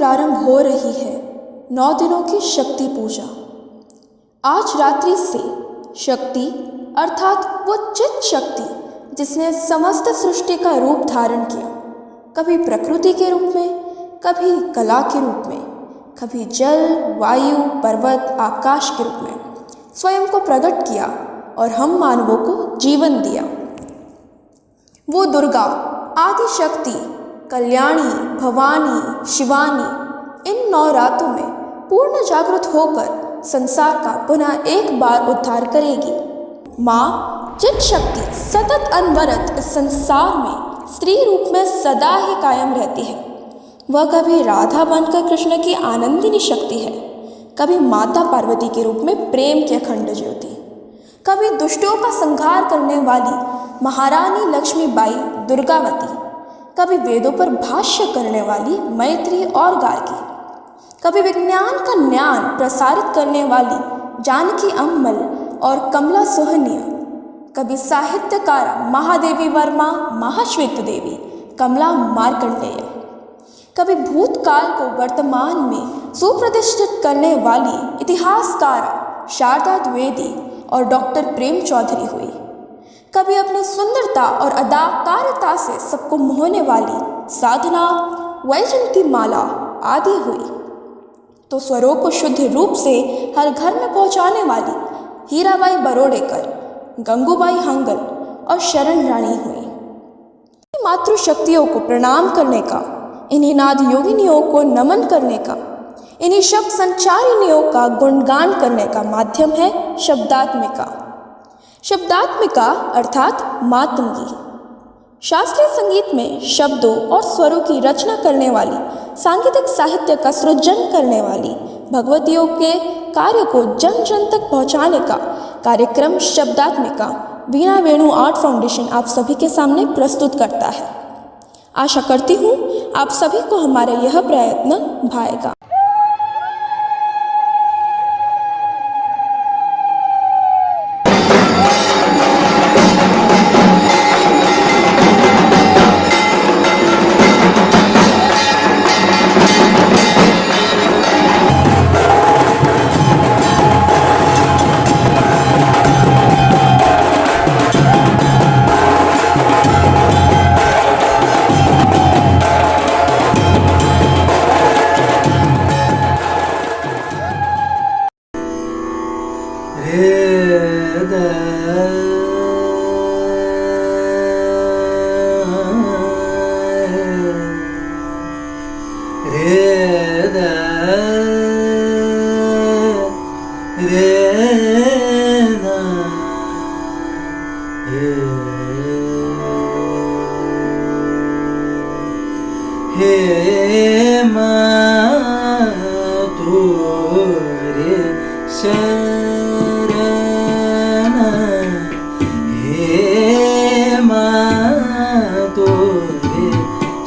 प्रारंभ हो रही है 9 दिनों की शक्ति पूजा। आज रात्रि से शक्ति अर्थात वो चित शक्ति जिसने समस्त सृष्टि का रूप धारण किया, कभी प्रकृति के रूप में, कभी कला के रूप में, कभी जल, वायु, पर्वत, आकाश के रूप में स्वयं को प्रकट किया और हम मानवों को जीवन दिया। वो दुर्गा, आदि शक्ति, कल्याणी, भवानी, शिवानी इन 9 रातों में पूर्ण जागृत होकर संसार का पुनः एक बार उद्धार करेगी। माँ चित शक्ति सतत अनवरत इस संसार में स्त्री रूप में सदा ही कायम रहती है। वह कभी राधा बनकर कृष्ण की आनंदिनी शक्ति है, कभी माता पार्वती के रूप में प्रेम की अखंड ज्योति, कभी दुष्टों का संहार करने वाली महारानी लक्ष्मीबाई दुर्गावती, कभी वेदों पर भाष्य करने वाली मैत्री और गार्गी, कभी विज्ञान का ज्ञान प्रसारित करने वाली जानकी अम्मल और कमला सोहनिया, कभी साहित्यकार महादेवी वर्मा, महाश्वेत देवी, कमला मार्कंडेय, कभी भूतकाल को वर्तमान में सुप्रतिष्ठित करने वाली इतिहासकार शारदा द्विवेदी और डॉक्टर प्रेम चौधरी हुई, कभी अपनी सुंदरता और अदाकारिता से सबको मोहने वाली साधना वैजयंती माला आदि हुई, तो स्वरों को शुद्ध रूप से हर घर में पहुंचाने वाली हीराबाई बरोडेकर, गंगूबाई हंगल और शरण रानी हुई। मातृशक्तियों को प्रणाम करने का, इन्हीं नाद योगिनियों को नमन करने का, इन्हीं शब्द संचारिणियों का गुणगान करने का माध्यम है शब्दात्मिका। शब्दात्मिका अर्थात मातंगी। शास्त्रीय संगीत में शब्दों और स्वरों की रचना करने वाली, सांगीतिक साहित्य का सृजन करने वाली भगवतियों के कार्य को जन जन तक पहुंचाने का कार्यक्रम शब्दात्मिका वीणा वेणु आर्ट फाउंडेशन आप सभी के सामने प्रस्तुत करता है। आशा करती हूँ आप सभी को हमारा यह प्रयत्न भाएगा। हे माँ तोरे शरण, हे माँ तोरे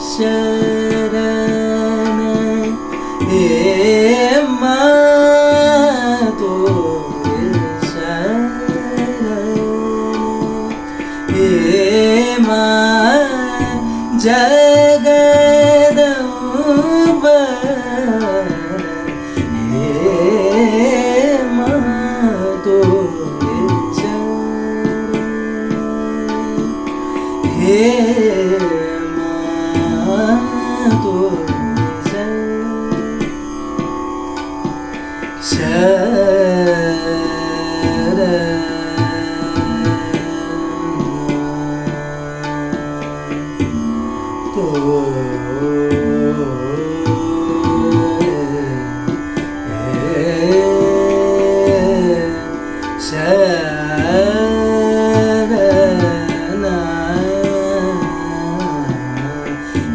शरण, हे माँ तोरे शरण, हे माँ जगदम्बा, हे माँ तोरे शरण, हे माँ तोरे शरण।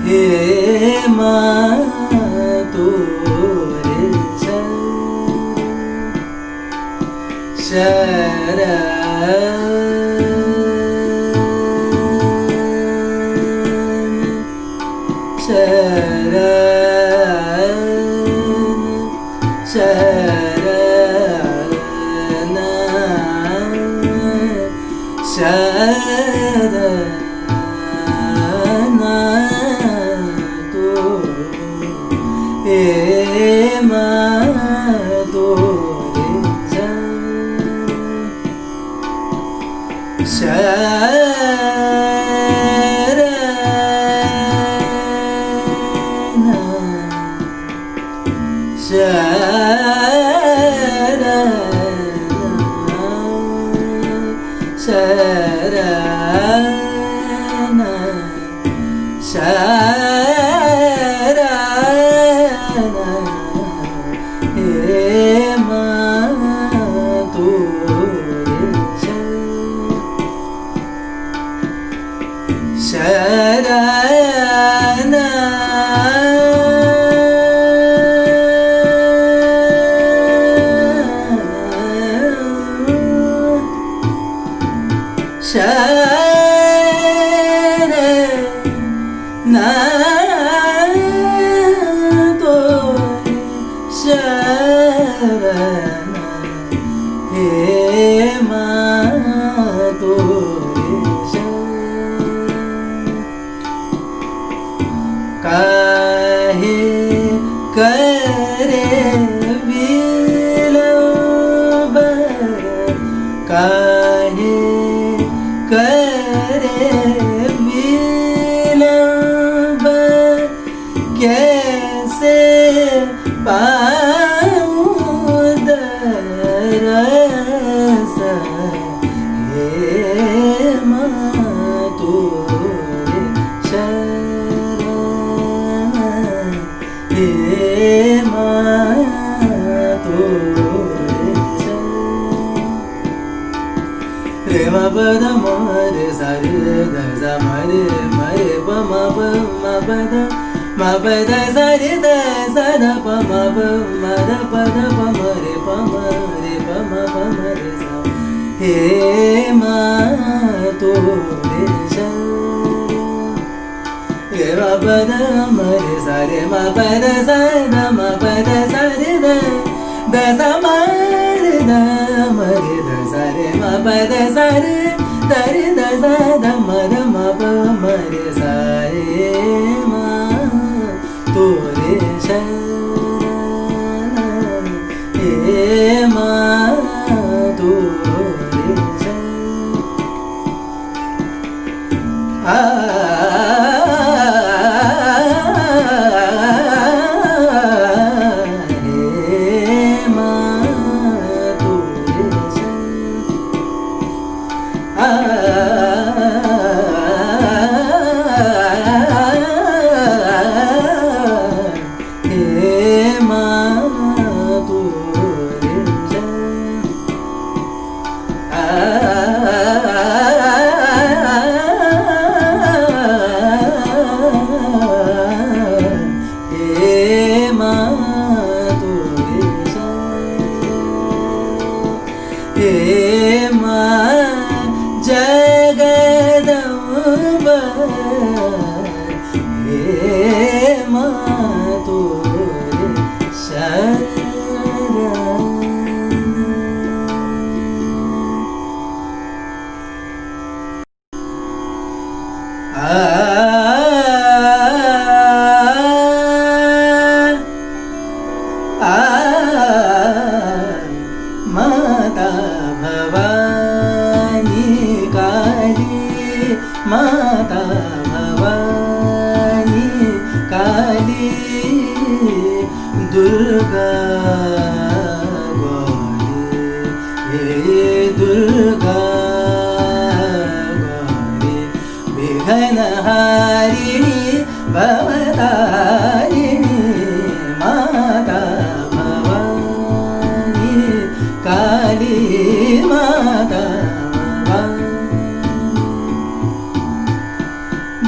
हे माँ तोरे शरण,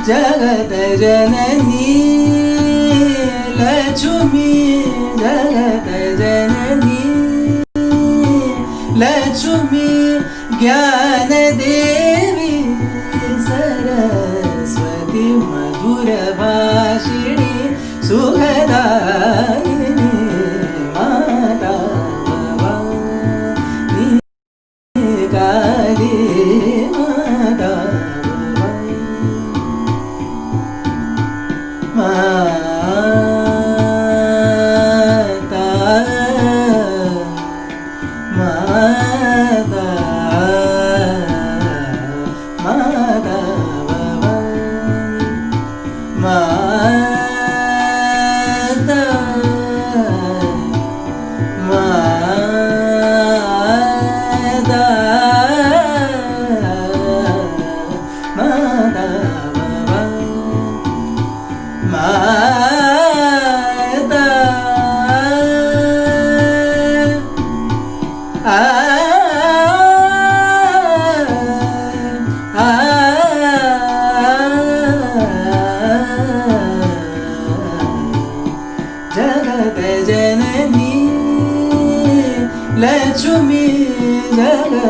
जगत जननी लक्ष्मी जगत जननी लक्ष्मी ज्ञान देवी सरस्वती मधुर भाषिणी सुखदायिनी माता भवानी काली माता माता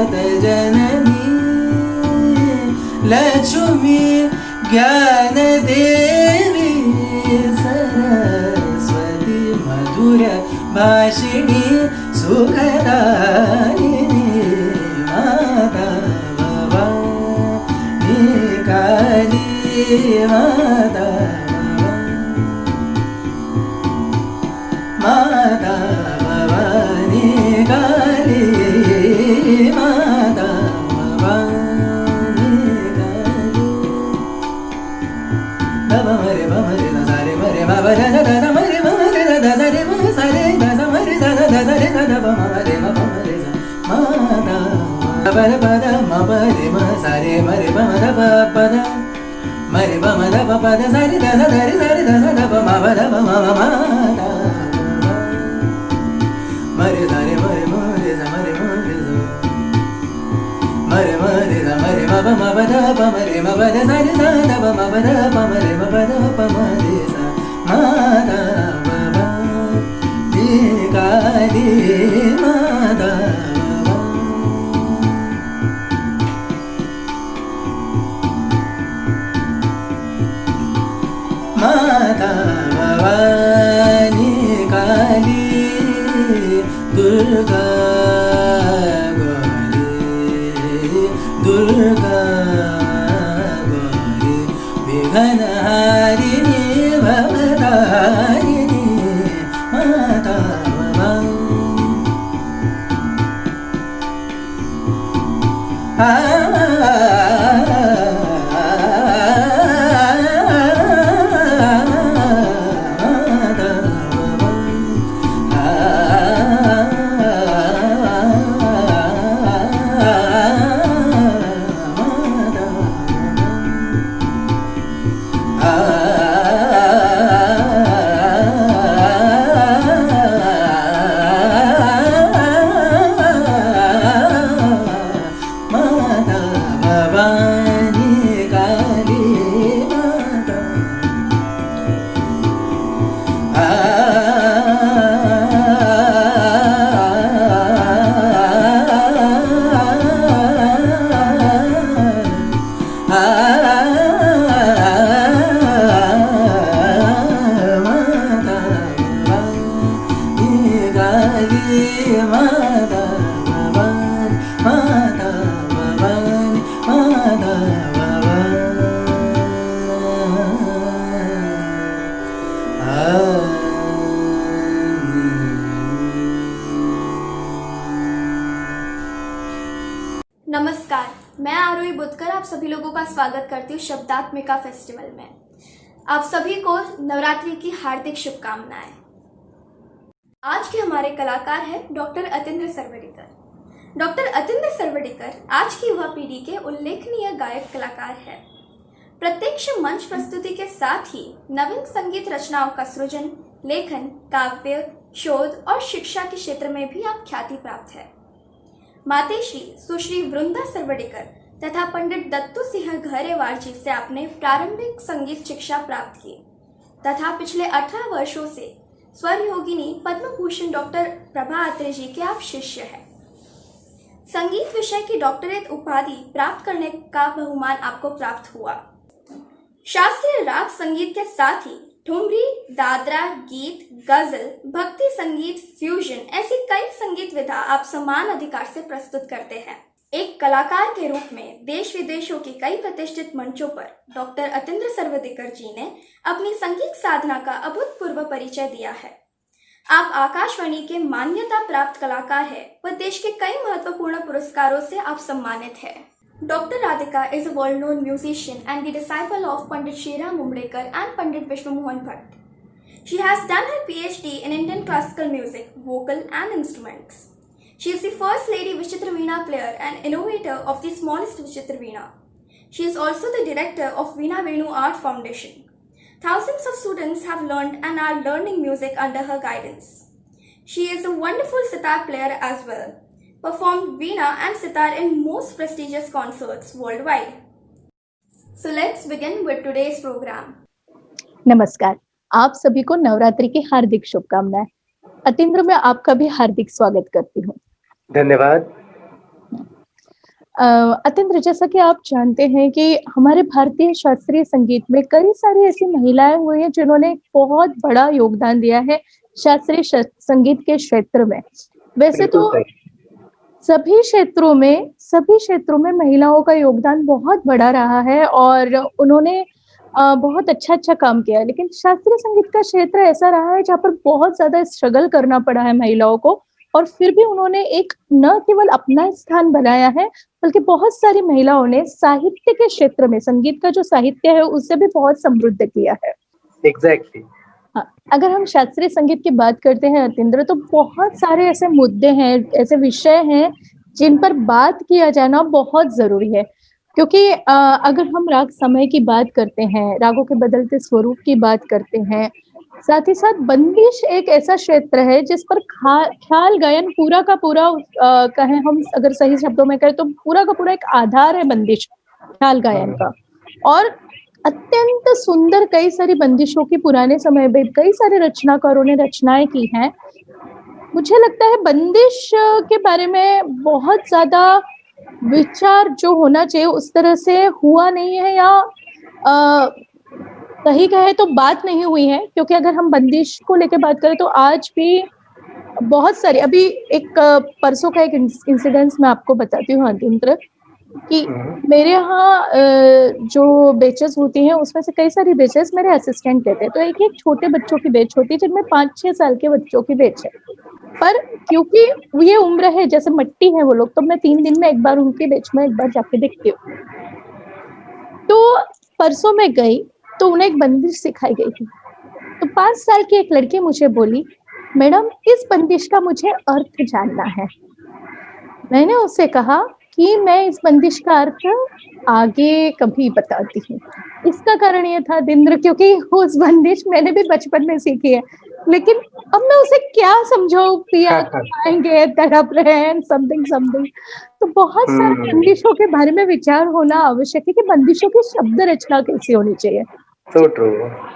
जगत जननी लक्ष्मी ज्ञान देवी सरस्वती मधुर भाषिणी सुखदायिनी माता भवानी काली माता भवानी काली माता भवानी काली मरे मरे नजारे मरे मरे दादा मरे मरे दादा रे मरे दादा मरे दादा दादा रे दादा मरे मरे माता बर पद मरे मरे मरे मरे पद मरे मरे पद सारे दादा दारे सारे दादा दब मरे माता मरे दारे मरे मरे मरे मरे मरे मरे मरे मब मरे मबद सारे दादा मबद मरे मबद मरे सा माता बाबा दी काली माता माता भवानी काली दुर्गा गौरी दुर्गा गौरी विघ्नहारिणी भवतारिणी माता नमस्कार, मैं आरोही बुद्धकर आप सभी लोगों का स्वागत करती हूँ शब्दात्मिका फेस्टिवल में। आप सभी को नवरात्रि की हार्दिक शुभकामनाएं। आज के हमारे कलाकार हैं डॉक्टर अतीन्द्र सरवड़ीकर। डॉक्टर अतीन्द्र सरवड़ीकर आज की युवा पीढ़ी के उल्लेखनीय गायक कलाकार हैं। प्रत्यक्ष मंच प्रस्तुति के साथ ही नवीन संगीत रचनाओं का सृजन, लेखन, काव्य, शोध और शिक्षा के क्षेत्र में भी आप ख्याति प्राप्त है। मातेश्री सुश्री वृंदा सरवड़ीकर तथा पंडित दत्तू सिंह घरेवार जी से आपने प्रारंभिक संगीत शिक्षा प्राप्त की तथा पिछले 18 वर्षों से स्वर योगिनी पद्म भूषण डॉक्टर प्रभा अत्रे जी के आप शिष्य हैं। संगीत विषय की डॉक्टरेट उपाधि प्राप्त करने का बहुमान आपको प्राप्त हुआ। शास्त्रीय राग संगीत के साथ ही ठुमरी, दादरा, गीत, गजल, भक्ति संगीत, फ्यूजन ऐसी कई संगीत विधा आप समान अधिकार से प्रस्तुत करते हैं। एक कलाकार के रूप में देश विदेशों की कई प्रतिष्ठित मंचों पर डॉक्टर अतीन्द्र सरवड़ीकर जी ने अपनी संगीत साधना का अभूतपूर्व परिचय दिया है। आप आकाशवाणी के मान्यता प्राप्त कलाकार हैं व देश के कई महत्वपूर्ण पुरस्कारों से आप सम्मानित हैं। Dr. Radhika is a well-known musician and the disciple of Pandit Shriram Umrekar and Pandit Vishnu Mohan Bhatt. She has done her PhD in Indian classical music, vocal and instruments. She is the first lady Vichitra Veena player and innovator of the smallest Vichitra Veena. She is also the director of Veena Venu Art Foundation. Thousands of students have learned and are learning music under her guidance. She is a wonderful sitar player as well. Performed veena and sitar in most prestigious concerts worldwide. So let's begin with today's program. नमस्कार, आप सभी को नवरात्रि की हार्दिक शुभकामनाएं। अतीन्द्र, मैं आपका भी हार्दिक स्वागत करती हूँ। धन्यवाद। अतीन्द्र, जैसा कि आप जानते हैं कि हमारे भारतीय शास्त्रीय संगीत में कई सारी ऐसी महिलाएं हुई हैं जिन्होंने बहुत बड़ा योगदान दिया है शास्त्रीय संगीत के क्षेत्र में। वैसे बिल्कुल तो सही। सभी क्षेत्रों में महिलाओं का योगदान बहुत बड़ा रहा है और उन्होंने बहुत अच्छा काम किया है। लेकिन शास्त्रीय संगीत का क्षेत्र ऐसा रहा है जहाँ पर बहुत ज़्यादा स्ट्रगल करना पड़ा है महिलाओं को, और फिर भी उन्होंने एक न केवल अपना स्थान बनाया है, बल्कि बहुत सारी महिलाओं ने साहित्य के क्षेत्र में संगीत का जो साहित्य है, उससे भी बहुत समृद्ध किया है। एग्जैक्टली। हाँ, अगर हम शास्त्रीय संगीत की बात करते हैं अतीन्द्र, तो बहुत सारे ऐसे मुद्दे हैं, ऐसे विषय हैं जिन पर बात किया जाना बहुत ज़रूरी है। क्योंकि अगर हम राग समय की बात करते हैं, रागों के बदलते स्वरूप की बात करते हैं, साथ ही साथ बंदिश एक ऐसा क्षेत्र है जिस पर ख्याल गायन पूरा का पूरा, कहें हम अगर सही शब्दों में कहें तो पूरा का पूरा एक आधार है बंदिश ख्याल गायन का। और अत्यंत सुंदर कई सारी बंदिशों की पुराने समय में कई सारे रचनाकारों ने रचनाएं की हैं। मुझे लगता है बंदिश के बारे में बहुत ज्यादा विचार जो होना चाहिए उस तरह से हुआ नहीं है, या सही कहे तो बात नहीं हुई है। क्योंकि अगर हम बंदिश को लेकर बात करें तो आज भी बहुत सारे, अभी एक परसों का एक इंसिडेंस मैं आपको बताती हूँ अतीन्द्र, कि मेरे यहाँ जो बेचेस होती हैं उसमें से कई सारी बेचेस मेरे असिस्टेंट लेते हैं। तो एक एक छोटे बच्चों की बेच होती है जिनमें 5-6 साल के बच्चों की बेच है। पर क्योंकि ये उम्र है, जैसे मट्टी है वो लोग, तो मैं 3 दिन में एक बार उनकी बेच में एक बार जाके देखती हूँ। तो परसों मैं गई तो उन्हें एक बंदिश सिखाई गई थी। तो 5 साल की एक लड़की मुझे बोली, मैडम इस बंदिश का मुझे अर्थ जानना है। मैंने उससे कहा कि मैं इस बंदिश का अर्थ आगे कभी बताती हूँ। इसका कारण ये था अतीन्द्र, क्योंकि उस बंदिश मैंने भी बचपन में सीखी है, लेकिन अब मैं उसे क्या समझाऊँ, पिया आएंगे तड़प रहे हैं समथिंग। तो बहुत सारे बंदिशों के बारे में विचार होना आवश्यक है कि बंदिशों की शब्द रचना कैसी होनी चाहिए, सो ट्रू।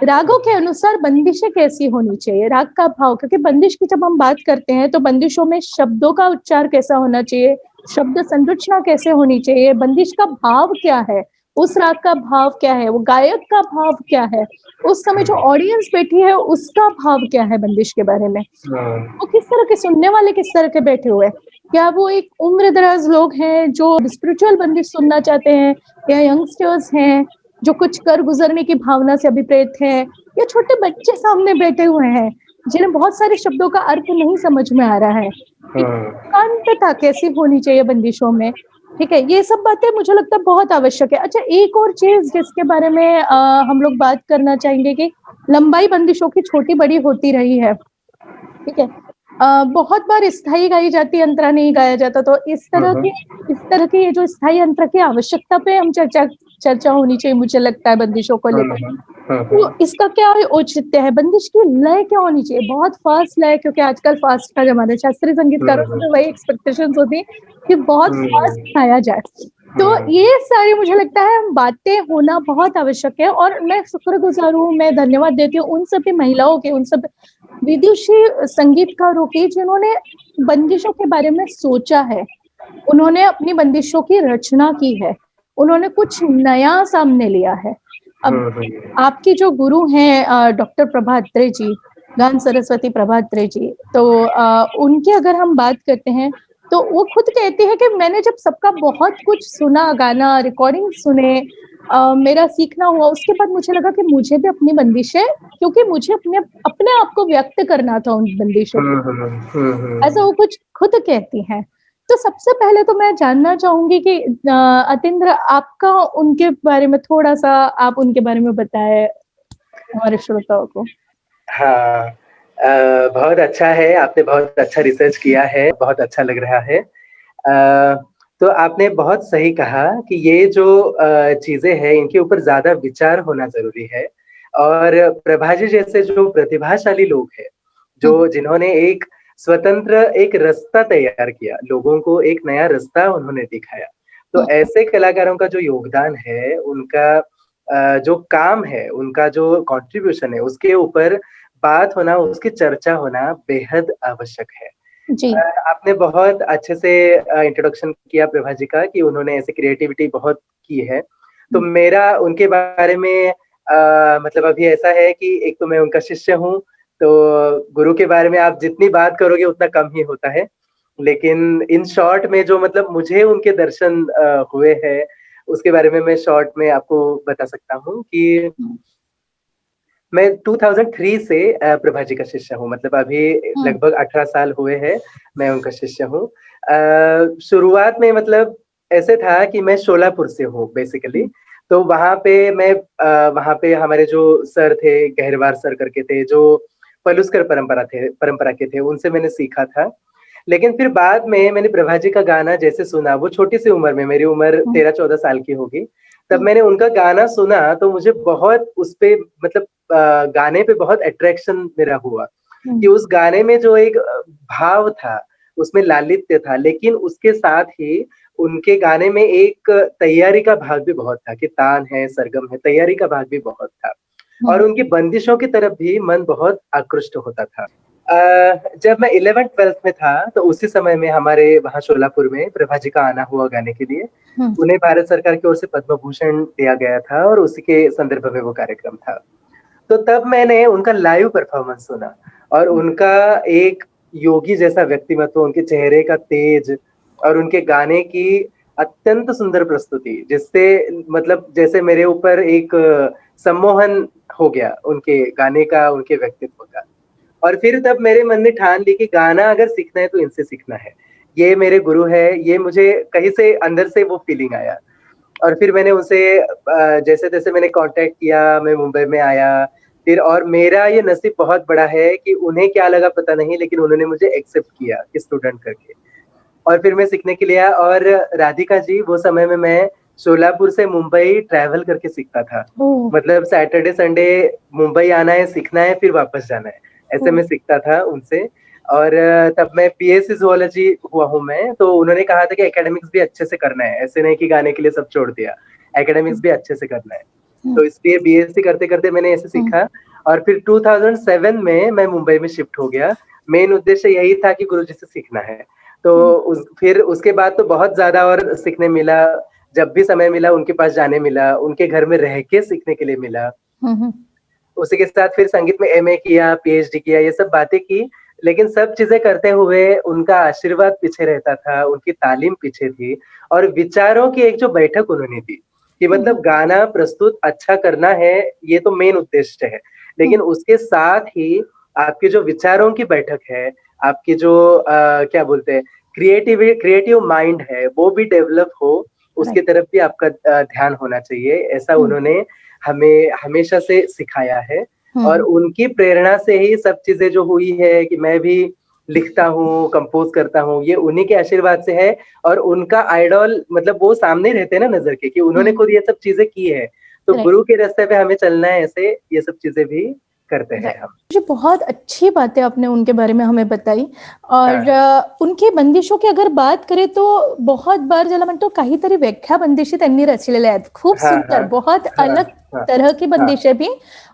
रागों के अनुसार बंदिशें कैसी होनी चाहिए, राग का भाव, क्योंकि बंदिश की जब हम बात करते हैं तो बंदिशों में शब्दों का उच्चार कैसा होना चाहिए, शब्द संरचना कैसे होनी चाहिए, बंदिश का भाव क्या है, उस राग का भाव क्या है, वो गायक का भाव क्या है, उस समय जो ऑडियंस बैठी है उसका भाव क्या है बंदिश के बारे में, वो किस तरह के सुनने वाले किस तरह के बैठे हुए हैं। क्या वो एक उम्र दराज लोग हैं जो स्पिरिचुअल बंदिश सुनना चाहते हैं, या यंगस्टर्स हैं जो कुछ कर गुजरने की भावना से अभिप्रेत है, या छोटे बच्चे सामने बैठे हुए हैं जिन्हें बहुत सारे शब्दों का अर्थ नहीं समझ में आ रहा है। एकांतता कैसी होनी चाहिए बंदिशों में, ठीक है, ये सब बातें मुझे लगता है बहुत आवश्यक है। अच्छा, एक और चीज जिसके बारे में हम लोग बात करना चाहेंगे कि लंबाई बंदिशों की छोटी बड़ी होती रही है, ठीक है। बहुत बार स्थाई गाई जाती है, अंतरा नहीं गाया जाता। तो इस तरह की ये जो स्थाई अंतरा की आवश्यकता पे हम चर्चा होनी चाहिए, मुझे लगता है बंदिशों को लेकर। तो इसका क्या औचित्य है, बंदिश की लय क्या होनी चाहिए, बहुत फास्ट लय, क्योंकि आजकल फास्ट का जमाना है, शास्त्रीय संगीतकारों से वही एक्सपेक्टेशंस होती है कि बहुत फास्ट गाया जाए। तो ये सारी मुझे लगता है बातें होना बहुत आवश्यक है, और मैं शुक्रगुजार हूँ, मैं धन्यवाद देती हूँ उन सभी महिलाओं के, उन सब विदुषी संगीतकारों की जिन्होंने बंदिशों के बारे में सोचा है, उन्होंने अपनी बंदिशों की रचना की है, उन्होंने कुछ नया सामने लिया है। अब आपकी जो गुरु हैं डॉक्टर प्रभात्रे जी, गान सरस्वती प्रभात्रे जी, तो उनकी अगर हम बात करते हैं तो वो खुद कहती है कि मैंने जब सबका बहुत कुछ सुना, गाना रिकॉर्डिंग सुने, मेरा सीखना हुआ, उसके बाद मुझे लगा कि मुझे भी अपनी बंदिशें, क्योंकि मुझे अपने अपने आप को व्यक्त करना था उन बंदिशों को, ऐसा वो कुछ खुद कहती हैं। तो सबसे पहले तो मैं जानना चाहूंगी कि अतीन्द्र, आपका उनके बारे में थोड़ा सा, आप उनके बारे में बताएं हमारे श्रोताओं को। हाँ, बहुत अच्छा है, आपने बहुत अच्छा रिसर्च किया है, बहुत अच्छा लग रहा है। तो आपने बहुत सही कहा कि ये जो चीजें हैं इनके ऊपर ज्यादा विचार होना जरूरी है, और प्रभा जी जैसे जो प्रतिभाशाली लोग हैं, जो जिन्होंने एक स्वतंत्र एक रास्ता तैयार किया, लोगों को एक नया रास्ता उन्होंने दिखाया, तो ऐसे कलाकारों का जो योगदान है, उनका जो काम है, उनका जो कंट्रीब्यूशन है, उसके ऊपर बात होना, उसकी चर्चा होना बेहद आवश्यक है। जी। आपने बहुत अच्छे से इंट्रोडक्शन किया प्रभा जी का कि उन्होंने ऐसे क्रिएटिविटी बहुत की है। तो हुँ, मेरा उनके बारे में मतलब अभी ऐसा है कि एक तो मैं उनका शिष्य हूँ, तो गुरु के बारे में आप जितनी बात करोगे उतना कम ही होता है। लेकिन इन शॉर्ट में जो मतलब मुझे उनके दर्शन हुए हैं, उसके बारे में मैं शॉर्ट में आपको बता सकता हूँ कि हुँ, मैं 2003 से प्रभा जी का शिष्य हूँ, मतलब अभी हुँ, लगभग 18 साल हुए हैं, मैं उनका शिष्य हूँ। शुरुआत में मतलब ऐसे था कि मैं शोलापुर से हूँ बेसिकली, हुँ, तो वहाँ पे वहाँ पे हमारे जो सर थे, गहरवार सर करके थे, जो पलुस्कर परंपरा के थे, उनसे मैंने सीखा था। लेकिन फिर बाद में मैंने प्रभा जी का गाना जैसे सुना, वो छोटी-सी उम्र में, मेरी उम्र हुँ, 13-14 साल की होगी, तब हुँ, मैंने उनका गाना सुना तो मुझे बहुत उसपे मतलब गाने पे बहुत अट्रैक्शन मेरा हुआ कि हुँ, उस गाने में जो एक भाव था, उसमें लालित्य था, लेकिन उसके साथ ही उनके गाने में एक तैयारी का भाग भी बहुत था कि तान है, सरगम है, तैयारी का भाग भी बहुत था। हुँ, और उनकी बंदिशों की तरफ भी मन बहुत आकृष्ट होता था। जब मैं 11th-12th में था, तो उसी समय में हमारे वहाँ शोलापुर में प्रभा जी का आना हुआ गाने के लिए। हुँ, उन्हें भारत सरकार की ओर से पद्म भूषण दिया गया था और उसी के संदर्भ में वो कार्यक्रम था। तो तब मैंने उनका लाइव परफ़ॉर्मेंस सुना और हुँ, उनका एक योगी जैसा व्यक्तिमत्व, उनके चेहरे का तेज और उनके गाने की अत्यंत सुंदर प्रस्तुति, जिससे मतलब जैसे मेरे ऊपर एक सम्मोहन हो गया उनके गाने का, उनके व्यक्तित्व का। और फिर तब मेरे मन ने ठान ली कि गाना अगर सीखना है तो इनसे सीखना है। ये मेरे गुरु हैं, ये मुझे कहीं से अंदर से वो फ़ीलिंग आया। और फिर मैंने उनसे जैसे-तैसे मैंने कॉन्टैक्ट किया, मैं मुंबई में आया, फिर और मेरा ये नसीब बहुत बड़ा है कि उन्हें क्या लगा पता नहीं, लेकिन उन्होंने मुझे एक्सेप्ट किया कि स्टूडेंट करके। और फिर मैं सीखने के लिए आया और राधिका जी, वो समय में मैं शोलापुर से मुंबई ट्रैवल करके सीखता था। ओह! मतलब सैटरडे, संडे मुंबई आना है, सीखना है, फिर वापस जाना है। ऐसे ओह! मैं सीखता था उनसे और तब मैं बीएससी ज़ूलॉजी हुआ हूँ मैं, तो उन्होंने कहा था कि एकेडमिक्स भी अच्छे से करना है, ऐसे नहीं कि गाने के लिए सब छोड़ दिया, एकेडमिक्स हुँ, भी अच्छे से करना है। हुँ, तो इसलिए बीएससी करते-करते मैंने ऐसे हुँ, सीखा और फिर 2007 में मैं मुंबई में शिफ्ट हो गया। मेन उद्देश्य यही था कि गुरुजी से सीखना है। तो हुँ, उस फिर उसके बाद तो बहुत ज़्यादा और सीखने मिला, जब भी समय मिला उनके पास जाने मिला, उनके घर में रह के सीखने के लिए मिला। हुँ, हुँ, उसी के साथ फिर संगीत में एमए किया, पीएचडी किया, ये सब बातें की, लेकिन सब चीज़ें करते हुए उनका आशीर्वाद पीछे रहता था, उनकी तालीम पीछे थी और विचारों की एक जो बैठक उन्होंने दी, कि हुँ, मतलब हुँ, गाना प्रस्तुत अच्छा करना है, ये तो मेन उद्देश्य है। हुँ, लेकिन उसके साथ ही आपके जो विचारों की बैठक है, आपकी जो क्या बोलते हैं, क्रिएटिव माइंड है, वो भी डेवलप हो, उसकी राइट, तरफ भी आपका ध्यान होना चाहिए। ऐसा हुँ, उन्होंने हमें हमेशा से सिखाया है और हुँ, उनकी प्रेरणा से ही सब चीज़ें जो हुई है कि मैं भी लिखता हूँ, कंपोज़ करता हूँ, ये उन्हीं के आशीर्वाद से है और उनका आइडॉल मतलब वो सामने रहते हैं ना नज़र के कि उन्होंने हुँ, खुद ये सब चीज़ें की है। तो राइट। गुरु के रास्ते पे हमें चलना है ऐसे, ये सब चीज़ें भी करते हैं राइट। हम। मुझे बहुत अच्छी बातें आपने उनके बारे में हमें बताई और हाँ, उनकी बंदिशों की अगर बात करें तो बहुत बार ज्याला म्हणतो काहीतरी व्याख्या बंदिशी त्यांनी रचलेल्या आहेत खूप हाँ, सुंदर हाँ, बहुत हाँ, अलग हाँ, तरह की हाँ, बंदिशें भी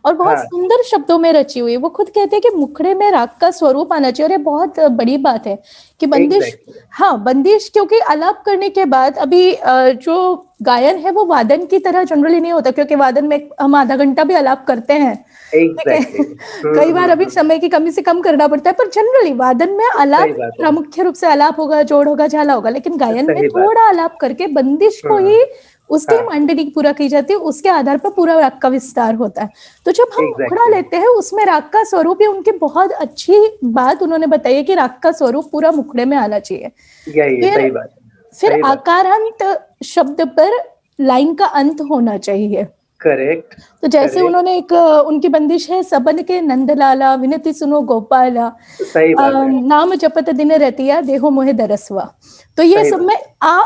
और बहुत हाँ, सुंदर शब्दों में रची हुई वो खुद कहते हैं कि मुखड़े में राग का स्वरूप आना चाहिए और ये बहुत बड़ी बात है कि बंदिश एग्ज़ैक्टली, हाँ बंदिश क्योंकि आलाप करने के बाद अभी जो गायन है वो वादन की तरह जनरली नहीं होता क्योंकि वादन में हम आधा घंटा भी आलाप करते हैं ठीक एग्ज़ैक्टली। है कई बार अभी समय की कमी से कम करना पड़ता है पर जनरली वादन में सही आलाप बात है, मुख्य रूप से आलाप होगा जोड़ होगा झाला होगा लेकिन गायन में सही बात। थोड़ा आलाप करके बंदिश को हुँ, ही उसकी हाँ, मांडनी पूरा की जाती है उसके आधार पर पूरा राग का विस्तार होता है तो जब हम मुखड़ा एग्ज़ैक्टली, लेते हैं उसमें राग का स्वरूप ही उनकी बहुत अच्छी बात उन्होंने बताई है कि राग का स्वरूप पूरा मुखड़े में आना चाहिए यही है, फिर सही बात है, फिर सही बात। आकारांत शब्द पर लाइन का अंत होना चाहिए करेक्ट, तो जैसे करेक्ट, उन्होंने एक उनकी बंदिश है सबन के नंदलाला विनती सुनो गोपाला सही बात है, नाम जपत दिन रतिया देहो मोहे दरसवा तो ये सही सब बात में आ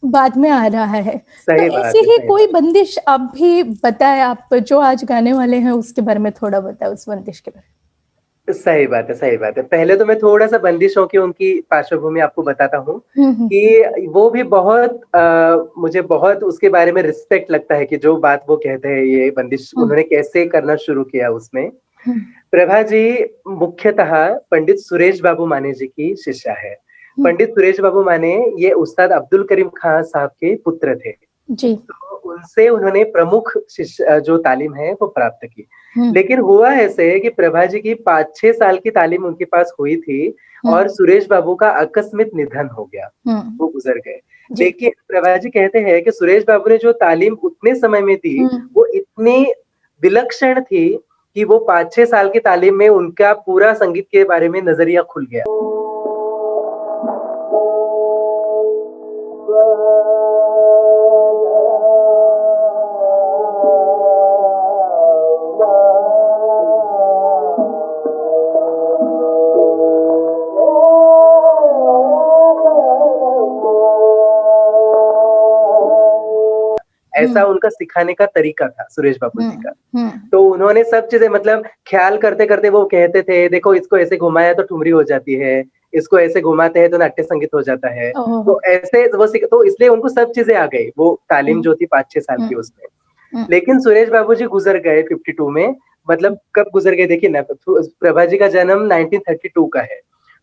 बाद में आ रहा है तो सही ऐसी बात है, ही सही कोई बात बंदिश आप भी बताएं आप जो आज गाने वाले हैं उसके बारे में थोड़ा बताएं उस बंदिश के बारे है। सही बात है, सही बात है। पहले तो मैं थोड़ा-सा बंदिशों की उनकी पार्श्वभूमि आपको बताता हूँ में हम्म कि वो भी बहुत मुझे बहुत उसके बारे में रिस्पेक्ट लगता है कि जो बात वो कहते हैं ये बंदिश हम्म उन्होंने कैसे करना शुरू किया उसमें। प्रभा जी मुख्यतः पंडित सुरेश बाबू माने जी की शिष्या है। पंडित सुरेश बाबू माने ये उस्ताद अब्दुल करीम खान साहब के पुत्र थे। जी। तो उनसे उन्होंने प्रमुख शिष्य जो तालीम है वो प्राप्त की। हम्म। लेकिन हुआ ऐसे कि प्रभा जी की 5-6 साल की तालीम उनके पास हुई थी और सुरेश बाबू का आकस्मिक निधन हो गया। वो गुजर गए। जी। लेकिन प्रभा जी कहते हैं कि सुरेश बाबू ने जो तालीम उतने समय में दी वो इतनी विलक्षण थी कि वो 5-6 साल की तालीम में उनका पूरा संगीत के बारे में नजरिया खुल गया। ऐसा उनका सिखाने का तरीका था सुरेश बाबू जी का। तो उन्होंने सब चीजें मतलब ख्याल करते करते वो कहते थे, देखो इसको ऐसे घुमाया तो ठुमरी हो जाती है, इसको ऐसे घुमाते हैं तो नाट्य संगीत हो जाता है। तो ऐसे वो तो इसलिए उनको सब चीजें आ गई, वो तालीम जो थी 5-6 साल की उसमें। लेकिन सुरेश बाबू जी गुजर गए 52 में। मतलब कब गुजर गए देखिए ना, प्रभा जी का जन्म 1932 का है।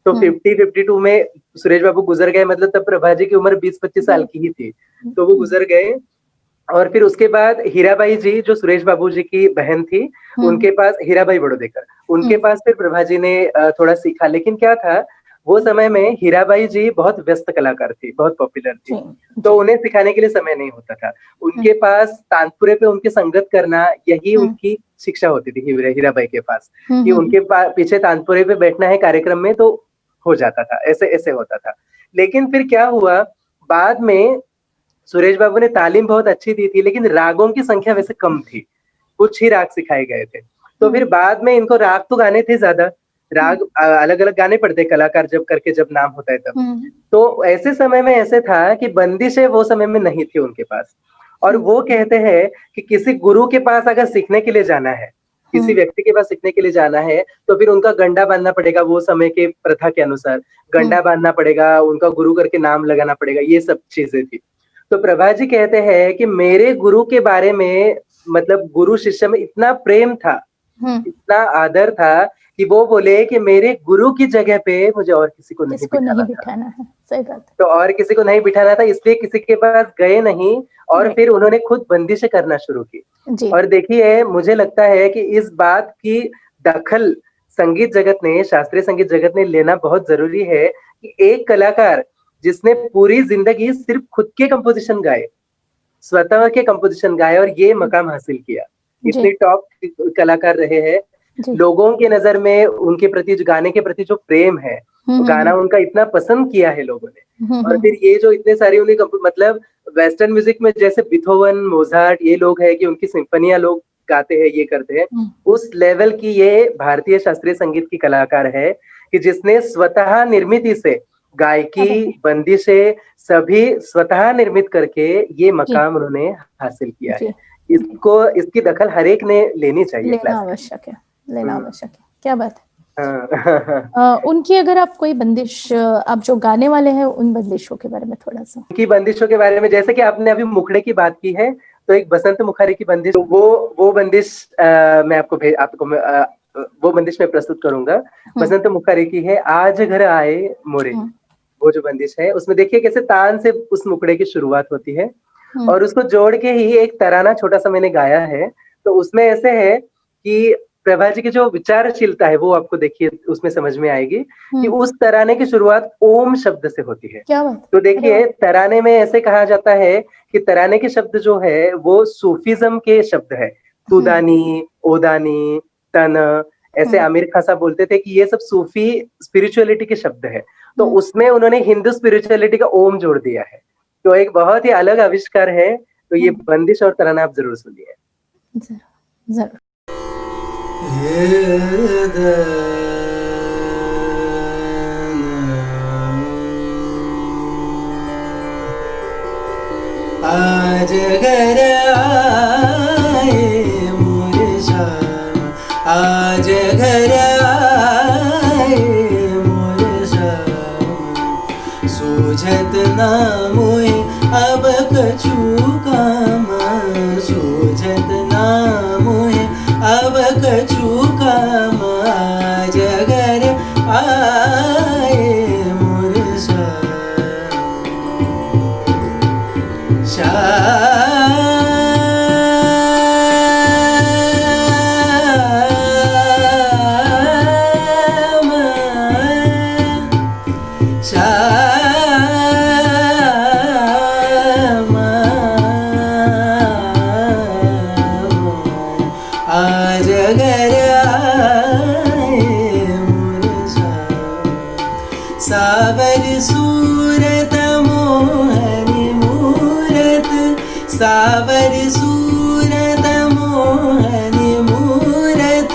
तो 52 में सुरेश बाबू गुजर गए, मतलब तब प्रभा जी की उम्र 20-25 साल की ही थी। तो वो गुजर गए। और फिर उसके बाद हीराबाई जी जो सुरेश बाबू जी की बहन थी, उनके पास हीराबाई बड़ोदेकर, उनके पास फिर प्रभा जी ने थोड़ा सीखा। लेकिन क्या था, वो समय में हीराबाई जी बहुत व्यस्त कलाकार थी, बहुत पॉपुलर थी, तो उन्हें सिखाने के लिए समय नहीं होता था। उनके पास तानपुरे पे उनकी संगत करना, यही उनकी शिक्षा होती थी हीराबाई के पास, कि उनके पीछे तानपुरे पे बैठना है कार्यक्रम में तो हो जाता था, ऐसे ऐसे होता था। लेकिन फिर क्या हुआ, बाद में सुरेश बाबू ने तालीम बहुत अच्छी दी थी, लेकिन रागों की संख्या वैसे कम थी, कुछ ही राग सिखाए गए थे। तो फिर बाद में इनको राग तो गाने थे ज्यादा, राग अलग अलग गाने पड़ते कलाकार जब नाम होता है तब। तो ऐसे समय में ऐसे था कि बंदिशें वो समय में नहीं थी उनके पास। और वो कहते हैं कि किसी गुरु के पास अगर सीखने के लिए जाना है, किसी व्यक्ति के पास सीखने के लिए जाना है, तो फिर उनका गंडा बांधना पड़ेगा, वो समय के प्रथा के अनुसार गंडा बांधना पड़ेगा, उनका गुरु करके नाम लगाना पड़ेगा, ये सब चीजें थी। तो प्रभा जी कहते हैं कि मेरे गुरु के बारे में, मतलब गुरु शिष्य में इतना प्रेम था, इतना आदर था कि वो बोले कि मेरे गुरु की जगह पे मुझे और किसी को नहीं बिठाना है। सही बात है। तो और किसी को नहीं बिठाना था, इसलिए किसी के पास गए नहीं और फिर उन्होंने खुद बंदिशें करना शुरू की। और देखिए, मुझे लगता है कि इस बात की दखल संगीत जगत ने, शास्त्रीय संगीत जगत ने लेना बहुत जरूरी है कि एक कलाकार जिसने पूरी जिंदगी सिर्फ खुद के कंपोजिशन गाए, स्वतः के कंपोजिशन गाए और ये मकाम हासिल किया, इतने टॉप कलाकार रहे हैं। लोगों के नजर में उनके प्रति, गाने के प्रति जो प्रेम है, गाना उनका इतना पसंद किया है लोगों ने। और फिर ये जो इतने सारे उन्हें मतलब वेस्टर्न म्यूजिक में जैसे बीथोवन, मोजार्ट, ये लोग हैं कि उनकी सिम्फनियां लोग गाते हैं, ये करते हैं, उस लेवल की ये भारतीय शास्त्रीय संगीत की कलाकार है कि जिसने स्वतः निर्मित से गायकी, बंदिशें सभी स्वतः निर्मित करके ये मकाम उन्होंने हासिल किया है। इसकी दखल हर एक ने लेनी चाहिए, लेना आवश्यक है। क्या बात है। उनकी अगर आप कोई बंदिश, आप जो गाने वाले हैं, उन बंदिशों के बारे में थोड़ा सा। उनकी बंदिशों के बारे में, जैसे कि आपने अभी मुखड़े की बात की है, तो एक बसंत मुखारी की बंदिश, वो बंदिश मैं वो बंदिश मैं प्रस्तुत करूंगा। बसंत मुखारी की है, आज घर आए मोरे, वो जो बंदिश है, उसमें देखिए कैसे तान से उस मुखड़े की शुरुआत होती है और उसको जोड़ के ही एक तराना छोटा सा मैंने गाया है। तो उसमें ऐसे है कि प्रभा जी की जो विचारशीलता है वो आपको देखिए उसमें समझ में आएगी कि उस तराने की शुरुआत ओम शब्द से होती है। क्या बात? तो देखिए, तराने में ऐसे कहा जाता है कि तराने के शब्द जो है वो सूफीज्म के शब्द है। तुदानी, ओदानी, तन, ऐसे आमिर खान साहब बोलते थे कि ये सब सूफी स्पिरिचुअलिटी के शब्द है। तो उसमें उन्होंने हिंदू स्पिरिचुअलिटी का ओम जोड़ दिया है। तो एक बहुत ही अलग आविष्कार है। तो ये बंदिश और तराना आप जरूर सुनिए। जरूर। आज घर आए मोरे श्याम, आज घर आए मोरे श्याम, सूझत ना मोहे अब कछु काम, सूझत ना मोहे अब कछु काम। आज अगर आए मोर सावर सूरत मोहनी मूरत, सावर सूरत मोहनी मूरत,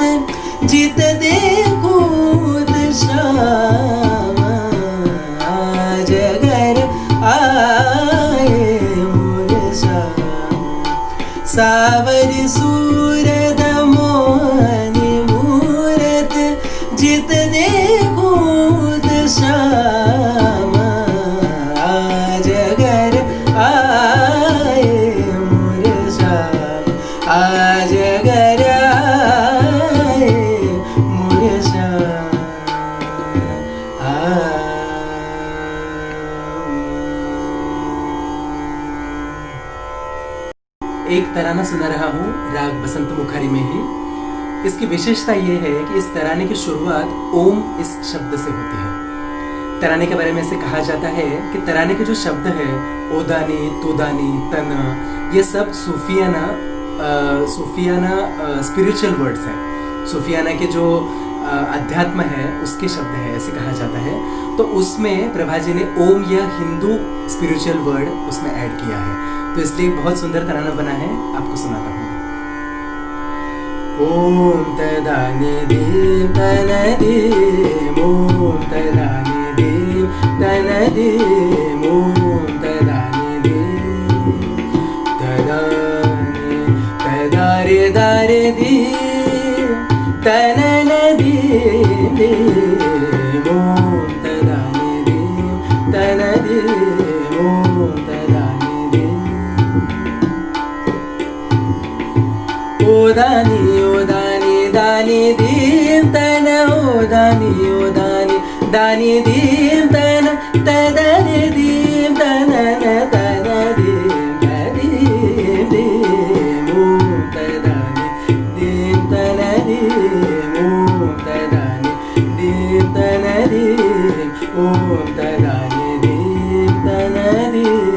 जित देखूं श्याम आज अगर आए मोर सावर सूरत मोहनी मूरत, जित देखूं श्याम आज अगर आए मोर श्याम आज अगर आए मोर श्याम एक तराना सुना रहा हूँ राग बसंत मुखारी में ही। इसकी विशेषता ये है कि इस तराने की शुरुआत ओम इस शब्द से होती है। तराने के बारे में ऐसे कहा जाता है कि तराने के जो शब्द है ओदानी, तोदानी, तना, ये सब सूफियाना स्पिरिचुअल वर्ड्स हैं। सूफियाना के जो अध्यात्म है उसके शब्द है, ऐसे कहा जाता है। तो उसमें प्रभा जी ने ओम यह हिंदू स्पिरिचुअल वर्ड उसमें ऐड किया है, तो इसलिए बहुत सुंदर तराना बना है, आपको सुनाता हूँ। ओम तदानि दीम तनदीम, ओम तदानि दीम तनदीम, ओम तदानि दीम तदानि तदारे दारे दीम तनन दीम दीम, ओम तदानि दीम तनदीम, ओम तदानि दीम ओदानी ओदानी दानी दीम तन, ओदानी ओदानी दानी दीम तन, तदनि दीम तनन तन दीम तदीम दीम, ओम तदानि दीम तन दीम, ओम तदानि दीम तन दीम, ओम तदानि दीम तन दीम।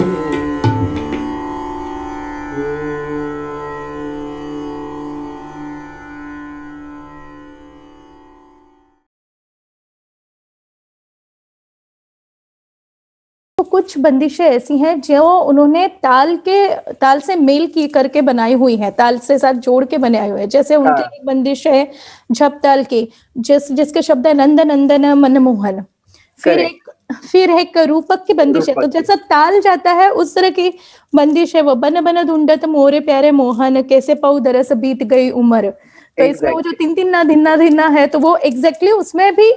तो कुछ बंदिशें ऐसी हैं जो उन्होंने ताल से मेल की करके बनाई हुई है, ताल से साथ जोड़ के बनाए हुए हैं। जैसे उनकी एक बंदिश है झप ताल की, जिसके शब्द है नंद नंदन मनमोहन। फिर एक रूपक की बंदिश है, तो जैसा ताल जाता है उस तरह की बंदिश है वो। बन बन ढूंढत मोरे प्यारे मोहन, कैसे पाऊ दरस बीत गई उम्र। तो इसमें वो जो तीन तीन ना धिन्ना धिन्ना है, तो वो एग्जैक्टली उसमें भी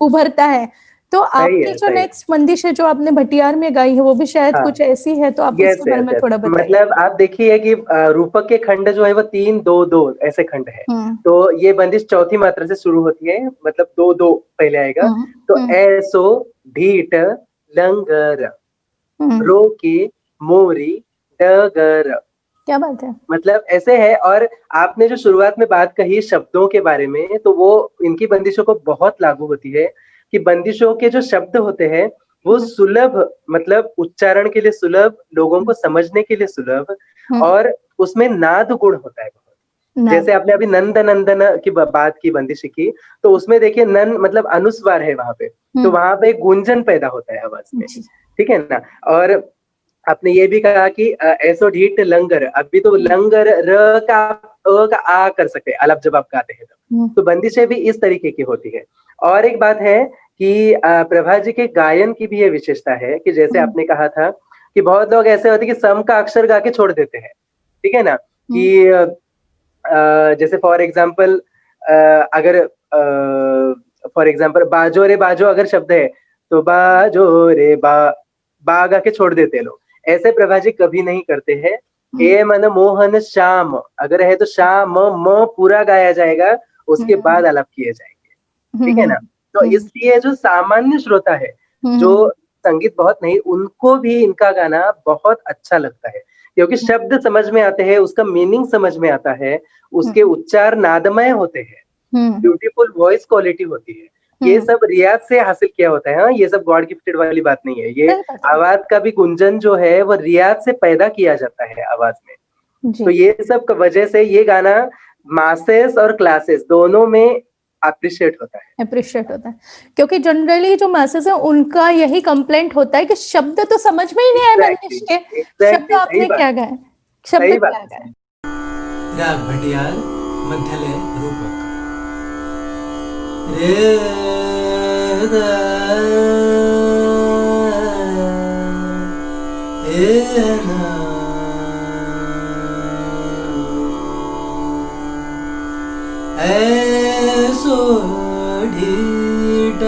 उभरता है। तो आपकी जो नेक्स्ट बंदिश है जो आपने भटियार में गाई है वो भी शायद कुछ ऐसी है, तो आप उसके बारे में थोड़ा बताइए। मतलब आप देखिए कि रूपक के खंड जो है वो 3 2 2 ऐसे खंड है। तो ये बंदिश चौथी मात्रा से शुरू होती है, मतलब 2 2 पहले आएगा। तो ऐसो ढीठ लंगर रोके मोरी डगर। क्या बात है, मतलब ऐसे है। और आपने जो शुरुआत में बात कही शब्दों के बारे में, तो वो इनकी बंदिशों को बहुत लागू होती है कि बंदिशों के जो शब्द होते हैं वो सुलभ, मतलब उच्चारण के लिए सुलभ, लोगों को समझने के लिए सुलभ, और उसमें नाद गुण होता है बहुत। जैसे आपने अभी नंद नंदन की बात की बंदिश की, तो उसमें देखिए नन मतलब अनुस्वार है वहां पे, तो वहां पे गुंजन पैदा होता है आवाज में, ठीक है ना। और आपने ये भी कहा कि ऐसो ढीठ लंगर, अभी तो लंगर र का अ का आ कर सकते हैं अलग जब आप गाते हैं तो बंदिशें भी इस तरीके की होती है। और एक बात है कि प्रभा जी के गायन की भी ये विशेषता है कि जैसे आपने कहा था कि बहुत लोग ऐसे होते हैं कि सम का अक्षर गा के छोड़ देते हैं, ठीक है ना। कि जैसे फॉर एग्जाम्पल अगर फॉर एग्जाम्पल बाजो रे बाजो अगर शब्द है तो बाजो रे बा गा के छोड़ देते हैं लोग। ऐसे प्रभा जी कभी नहीं करते हैं। हे मन मोहन श्याम अगर है तो श्याम म पूरा गाया जाएगा, उसके बाद आलाप किए जाएंगे, ठीक है ना। तो इसलिए जो सामान्य श्रोता है, जो संगीत बहुत नहीं, उनको भी इनका गाना बहुत अच्छा लगता है, क्योंकि शब्द समझ में आते हैं, उसका मीनिंग समझ में आता है, उसके उच्चार नादमय होते हैं, ब्यूटीफुल वॉइस क्वालिटी होती है। ये सब रियाज से हासिल किया होता है। हाँ, ये सब गॉड गिफ्टेड वाली बात नहीं है। ये सही बात है। आवाज का भी गुंजन जो है वो रियाज से पैदा किया जाता है आवाज में। तो जी, ये सब वजह से ये गाना मासेस और क्लासेस दोनों में अप्रिशिएट होता है। अप्रिशिएट होता है, क्योंकि जनरली जो मैसेज है उनका यही कंप्लेंट होता है कि शब्द तो समझ में ही नहीं आए बंदिश के, शब्द एग्जैक्टली, सही आपने बात, क्या गाए, शब्द सही बात क्या है। गाए। राग भटियाल मध्यलय रूपक रे द ए ना ए सो ढी ड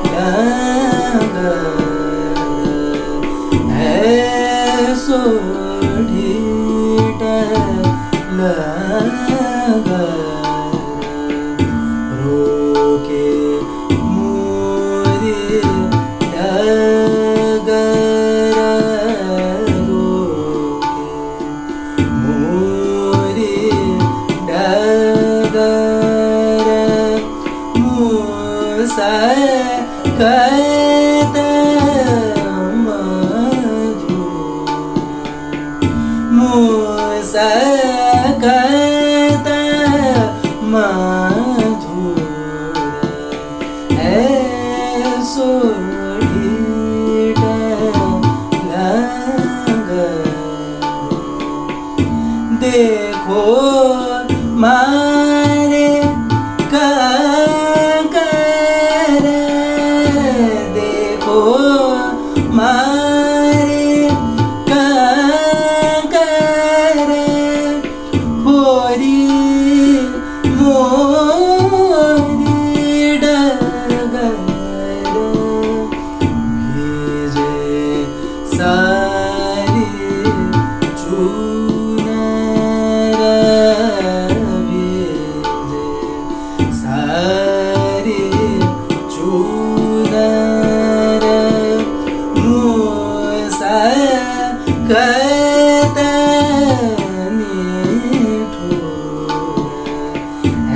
ला ग ए सो ढी ड ला ग रोके मोरे डगर रोके मोरे डगर मूसा कहत मधुर मूसा कहत मधुर ऐसो ढीठ लगर देखो मारे काकर देखो मारे काकर होरी मोरी डगर भेजे सारी चूनर भेजे सारी चूनर मूसा कहत निठुर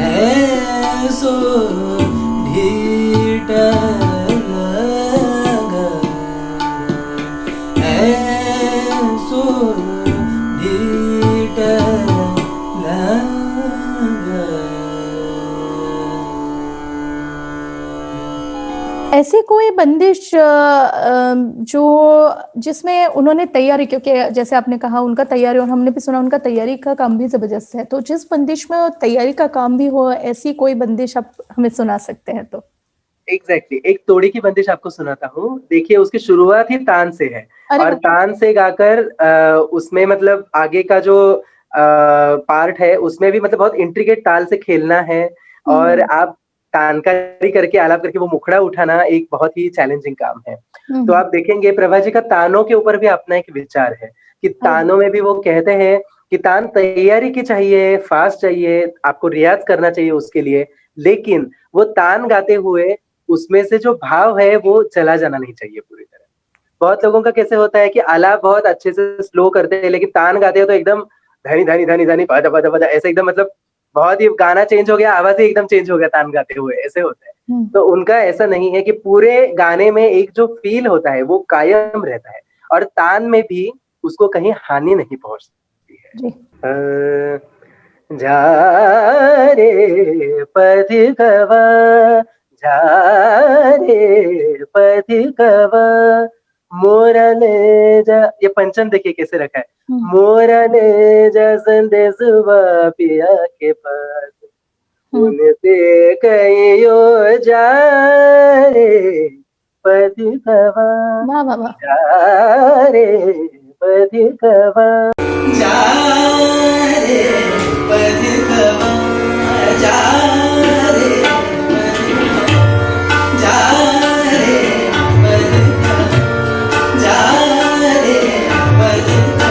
ऐसो ढीठ लगर ऐसो ढीठ लगर। ऐसी कोई बंदिश जो जिसमें उन्होंने तैयारी, क्योंकि जैसे आपने कहा उनका तैयारी, और हमने भी सुना उनका तैयारी का काम भी जबरदस्त है, तो जिस बंदिश में तैयारी का काम भी हो, ऐसी कोई बंदिश आप हमें सुना सकते हैं तो? एग्जैक्टली, एक तोड़ी की बंदिश आपको सुनाता हूँ। देखिए, उसकी शुरुआत ही तान से है अरे और वाह! तान से गाकर उसमें मतलब आगे का जो पार्ट है उसमें भी मतलब बहुत इंट्रिकेट ताल से खेलना है और आप तानकारी करके आलाप करके वो मुखड़ा उठाना एक बहुत ही चैलेंजिंग काम है। तो आप देखेंगे प्रभा जी का तानों के ऊपर भी अपना एक विचार है कि तानों में भी वो कहते हैं कि तान तैयारी की चाहिए, फास्ट चाहिए, आपको रियाज करना चाहिए उसके लिए, लेकिन वो तान गाते हुए उसमें से जो भाव है वो चला जाना नहीं चाहिए पूरी तरह। बहुत लोगों का कैसे होता है कि आलाप बहुत अच्छे से स्लो करते हैं, लेकिन तान गाते हैं तो एकदम धनी धनी धनी धनी पदा पदा पदा ऐसे एकदम मतलब बहुत ही गाना चेंज हो गया, आवाज ही एकदम चेंज हो गया तान गाते हुए, ऐसे होता है। तो उनका ऐसा नहीं है कि पूरे गाने में एक जो फील होता है वो कायम रहता है और तान में भी उसको कहीं हानि नहीं पहुंच सकती है। जा रे पथिकवा जा रे पथिकवा मोरले जा, ये पंचम देखिए कैसे रखा है, मोरले जा संदेशवा पिया के पास उनसे कहियो जा रे पथिकवा वाह वाह वाह! जा रे पथिकवा जा रे पथिकवा जा रे जा रे पथिकवा जा रे पथिकवा।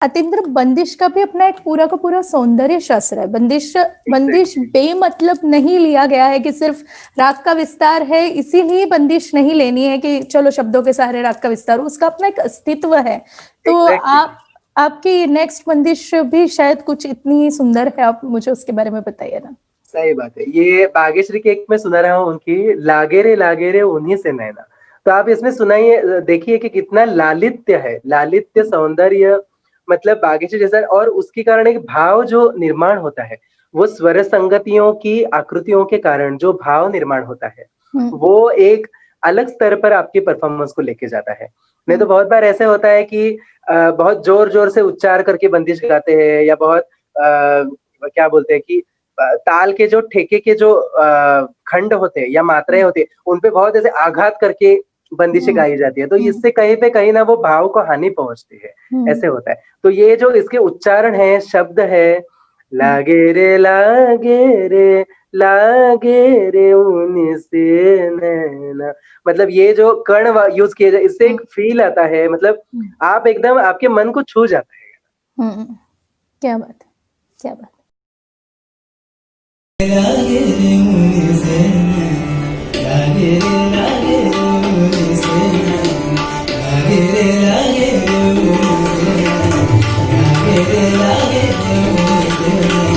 अतीन्द्र, बंदिश का भी अपना एक पूरा का पूरा सौंदर्य शास्त्र है। बंदिश बेमतलब नहीं लिया गया है कि सिर्फ राग का विस्तार है इसीलिए बंदिश नहीं लेनी है कि चलो शब्दों के सहारे राग का विस्तार, उसका अपना एक अस्तित्व है। तो आपकी नेक्स्ट बंदिश भी शायद कुछ इतनी ही सुंदर है, आप मुझे उसके बारे में बताइए ना। सही बात है। ये बागेश्वरी के एक में सुना रहा हूँ उनकी, लागे रे उन्हीं से नैना। तो आप इसमें सुनाइए, देखिए कि कितना लालित्य है, लालित्य सौंदर्य, मतलब बागेश्वरी जैसा। और उसके कारण एक भाव जो निर्माण होता है, वो स्वर संगतियों की आकृतियों के कारण जो भाव निर्माण होता है, वो एक अलग स्तर पर आपके परफॉर्मेंस को लेके जाता है। नहीं तो बहुत बार ऐसे होता है कि बहुत जोर जोर से उच्चार करके बंदिश गाते हैं, या बहुत क्या बोलते हैं कि ताल के जो ठेके के जो खंड होते हैं या मात्राएं होती है, उनपे बहुत ऐसे आघात करके बंदिशें गाई जाती है। तो इससे कहीं पे कहीं ना वो भाव को हानि पहुंचती है, ऐसे होता है। तो ये जो इसके उच्चारण है, शब्द है, लागे रे उन्हीं से नैना, मतलब ये जो कर्ण यूज किए जाए, इससे एक फील आता है, मतलब आप एकदम आपके मन को छू जाता है। क्या बात है, क्या बात। लागे रे उन्हीं से नैना, लागे रे उन्हीं से नैना, लागे रे उन्हीं से नैना, लागे रे उन्हीं से नैना।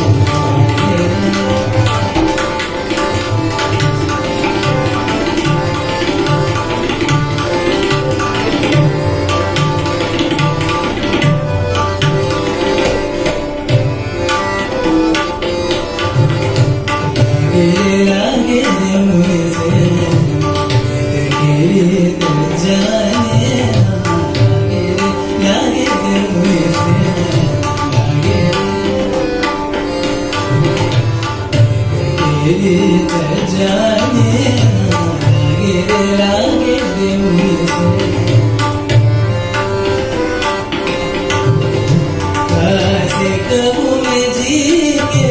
कबू में जी के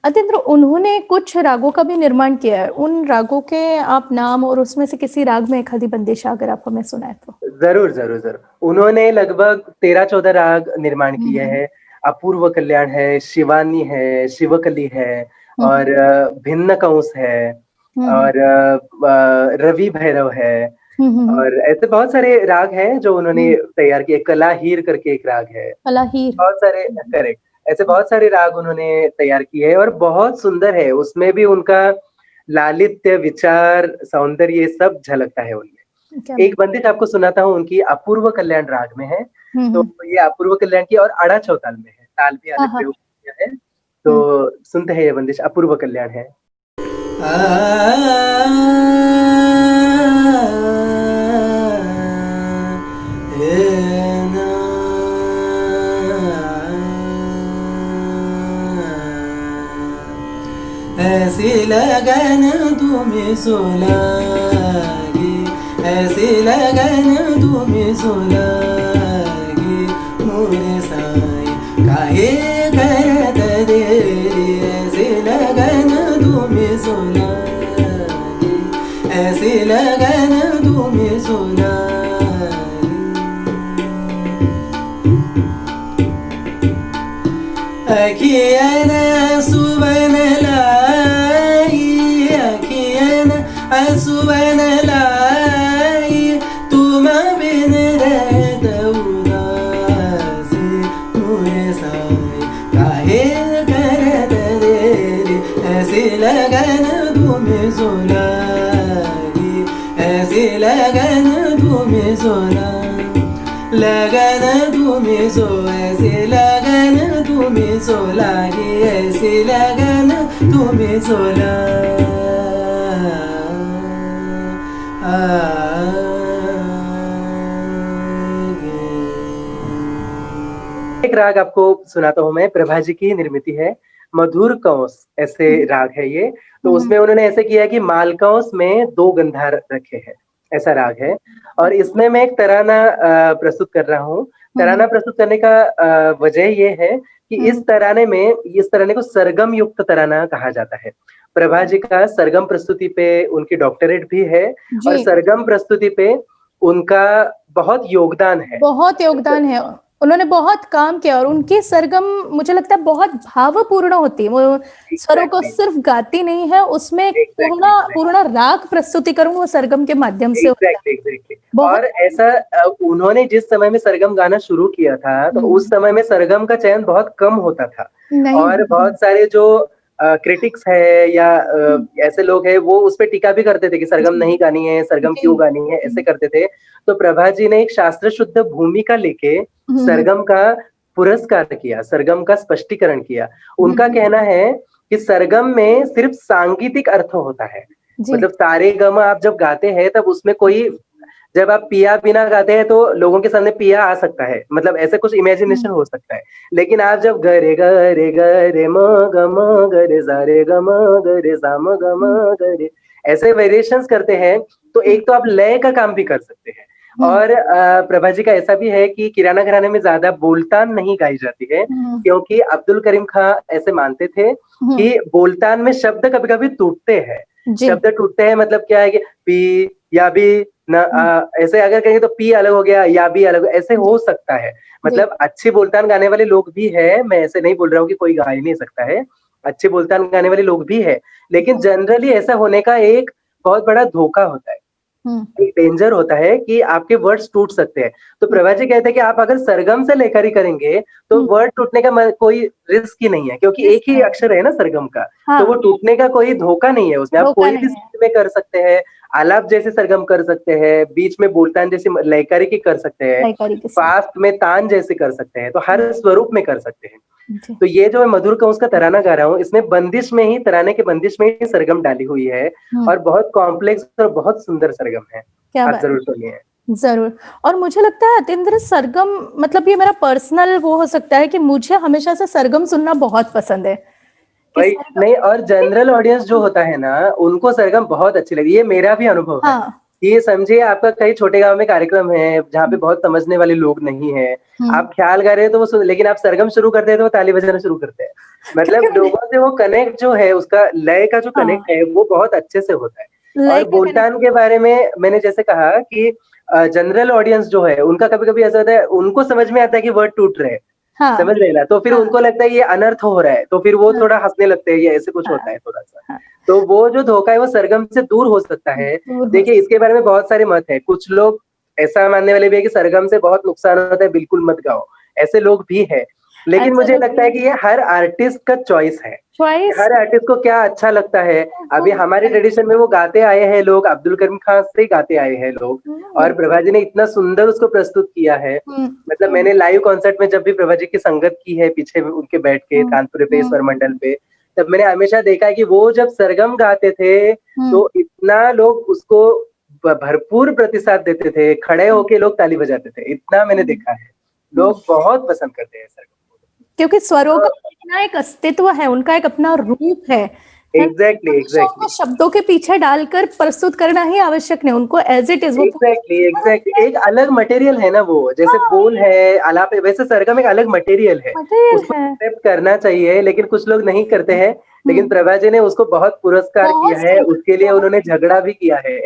अतिन्द्र, उन्होंने कुछ रागों का भी निर्माण किया है, उन रागों के आप नाम और उसमें से किसी राग में एक आधी बंदिश अगर आप हमें सुनाए तो। जरूर जरूर जरूर। उन्होंने लगभग 13-14 राग निर्माण किए हैं। अपूर्व कल्याण है, शिवानी है, शिवकली है, और भिन्न कंस है, और रवि भैरव है, और ऐसे बहुत सारे राग हैं जो उन्होंने तैयार किए। कला हीर करके एक राग है, कलाहीर। बहुत सारे, करेक्ट, ऐसे बहुत सारे राग उन्होंने तैयार किए हैं और बहुत सुंदर है। उसमें भी उनका लालित्य, विचार, सौंदर्य, ये सब झलकता है उनमें। क्या एक बंदिश आपको सुनाता हूँ उनकी, अपूर्व कल्याण राग में है। तो ये अपूर्व कल्याण की और आड़ा चौताल में है, ताल भी अलग प्रयोग किया है। तो सुनते हैं, ये बंदिश अपूर्व कल्याण है। ऐसी लगन तुम्हें सुलागी, ऐसी लगन तुम्हें सुलागी, मोरे साई काहे करत देरी। ऐसी लगन तुम्हें सुलागी, ऐसी लगन तुम्हें सुलागी। अखियन सुवन लाई, अखियन सुवन लाई, तुम बिन रहत उदासी, मोरे साई काहे करत देरी। ऐसी लगन तुम्हें सुलागी, ऐसी लगन तुम्हें सुला, लगन तुम्हें सो, ऐसी लगन तुम्हें सो लागी, ऐसी लगन तुम्हें सोला। एक राग आपको सुनाता हूँ मैं, प्रभा जी की निर्मित है, मधुर कंस ऐसे राग है ये। तो उसमें उन्होंने ऐसे किया कि मालकंस में 2 गंधार रखे हैं, ऐसा राग है। और इसमें मैं एक तराना प्रस्तुत कर रहा हूँ। तराना प्रस्तुत करने का वजह ये है कि इस तराने को सरगम युक्त तराना कहा जाता है। प्रभा जी का सरगम प्रस्तुति पे उनकी डॉक्टरेट भी है, और सरगम प्रस्तुति पे उनका बहुत योगदान है। बहुत योगदान है, उन्होंने बहुत काम किया, और उनकी सरगम मुझे लगता है बहुत भावपूर्ण होती है। वो स्वरों को सिर्फ गाती नहीं है, उसमें पूर्ण राग प्रस्तुतिकरण वो सरगम के माध्यम से होता है। और ऐसा उन्होंने जिस समय में सरगम गाना शुरू किया था, तो उस समय में सरगम का चयन बहुत कम होता था, और बहुत सारे जो क्रिटिक्स है या ऐसे लोग हैं, वो उस पर टीका भी करते थे कि सरगम नहीं गानी है, सरगम क्यों गानी है, ऐसे करते थे। तो प्रभा जी ने एक शास्त्र शुद्ध भूमिका लेके सरगम का पुरस्कार किया, सरगम का स्पष्टीकरण किया। उनका कहना है कि सरगम में सिर्फ सांगीतिक अर्थ होता है, मतलब सारे गम आप जब गाते हैं तब उसमें कोई, जब आप पिया बिना गाते हैं तो लोगों के सामने पिया आ सकता है, मतलब ऐसे कुछ इमेजिनेशन हो सकता है। लेकिन आप जब गरे गरे गरे म ग म गरे सा रे ग म गरे सा म ग म गरे, ऐसे वेरिएशंस करते हैं, तो एक तो आप लय का काम भी कर सकते हैं। और प्रभा जी का ऐसा भी है कि किराना घराने में ज्यादा बोलतान नहीं गाई जाती है, क्योंकि अब्दुल करीम खां ऐसे मानते थे कि बोलतान में शब्द कभी कभी टूटते हैं। शब्द टूटते हैं मतलब क्या है कि पी या भी ना, ऐसे अगर कहेंगे तो पी अलग हो गया, या भी अलग, ऐसे हो सकता है। मतलब अच्छी बोलतान गाने वाले लोग भी है, मैं ऐसे नहीं बोल रहा हूँ कि कोई गा ही नहीं सकता है, अच्छे बोलतान गाने वाले लोग भी है, लेकिन जनरली ऐसा होने का एक बहुत बड़ा धोखा होता है, एक डेंजर होता है कि आपके वर्ड्स टूट सकते हैं। तो प्रभा जी कहते हैं कि आप अगर सरगम से लेकर ही करेंगे तो वर्ड टूटने का कोई रिस्क ही नहीं है, क्योंकि एक ही अक्षर है ना सरगम का, तो वो टूटने का कोई धोखा नहीं है उसमें। आप कोई भी स्थिति में कर सकते हैं, आलाप जैसे सरगम कर सकते हैं, बीच में बोलतान जैसे लयकारी की कर सकते हैं, फास्ट में तान जैसे कर सकते हैं, तो हर स्वरूप में कर सकते हैं। तो ये जो मैं मधुर कंस का तराना गा रहा हूँ, इसमें बंदिश में ही, तराने के बंदिश में ही सरगम डाली हुई है, और बहुत कॉम्प्लेक्स और बहुत सुंदर सरगम है, आप जरूर सुनिए। जरूर। और मुझे लगता है अतिंद्र, सरगम मतलब ये मेरा पर्सनल वो हो सकता है कि मुझे हमेशा से सरगम सुनना बहुत पसंद है। नहीं, और जनरल ऑडियंस जो होता है ना, उनको सरगम बहुत अच्छी लगी, ये मेरा भी अनुभव है कि समझिए आपका कहीं छोटे गाँव में कार्यक्रम है, जहाँ पे बहुत समझने वाले लोग नहीं हैं। आप ख्याल गा रहे हैं तो वो सुन, लेकिन आप सरगम शुरू करते हैं तो वो ताली बजाना शुरू करते हैं। मतलब क्योंकि लोगों से वो कनेक्ट जो है, उसका लय का जो हाँ, कनेक्ट है, वो बहुत अच्छे से होता है। लय और का बोलचाल कनेक्ट के बारे में मैंने जैसे कहा कि जनरल ऑडियंस जो है, उनका कभी-कभी ऐसा होता है, उनको समझ में आता है कि वर्ड टूट रहे हैं। हाँ, समझ रहे हैं ना? तो फिर हाँ, उनको लगता है ये अनर्थ हो रहा है, तो फिर वो हाँ, थोड़ा हँसने लगते हैं, ये ऐसे कुछ हाँ, होता है थोड़ा-सा। हाँ, तो वो जो धोखा है वो सरगम से दूर हो सकता है। दूर हो देखिए इसके बारे में बहुत सारे मत हैं। कुछ लोग ऐसा मानने वाले भी हैं कि सरगम से बहुत नुकसान होता है, बिल्कुल मत गाओ। ऐसे लोग भी हैं। लेकिन ऐसे मुझे लोग लगता है कि ये हर आर्टिस्ट का चॉइस है। चॉइस हर आर्टिस्ट को क्या अच्छा लगता है। वो अभी हमारे ट्रेडिशन में वो गाते आए हैं लोग, अब्दुल करीम खान से ही गाते आए हैं लोग और बिल्कुल। प्रभा जी ने इतना सुंदर उसको प्रस्तुत किया है। हुँ, मतलब हुँ, मैंने लाइव कॉन्सर्ट में जब भी प्रभा जी की संगत की है पीछे उनके बैठ के हुँ, तानपुरे पे, हुँ, स्वर मंडल पे, तब मैंने हमेशा देखा है कि वो जब सरगम गाते थे, हुँ, तो इतना लोग उसको भरपूर प्रतिसाद देते थे, खड़े हुँ, होके लोग ताली बजाते थे, इतना मैंने हुँ, देखा है। हुँ। लोग बहुत पसंद करते हैं सरगम क्योंकि स्वरों का को। अपना एक अस्तित्व है, उनका एक अपना रूप है ना? एग्ज़ैक्टली, हमेशा उनको एग्ज़ैक्टली। शब्दों के पीछे डालकर प्रस्तुत करना ही आवश्यक नहीं, उनको एज़ इट इज़ वो पूरी एग्ज़ैक्टली, एग्ज़ैक्टली। तरह एक अलग मटेरियल है ना वो, जैसे हाँ, बोल है, आलाप है, वैसे सरगम एक अलग मटेरियल है। मटेरियल उसको है। एक्सेप्ट करना चाहिए, लेकिन कुछ लोग नहीं करते हैं। हुँ, लेकिन प्रभा जी ने उसको बहुत पुरस्कार बहुत किया है, सही, उसके लिए बहुत उन्होंने सही। झगड़ा भी किया है।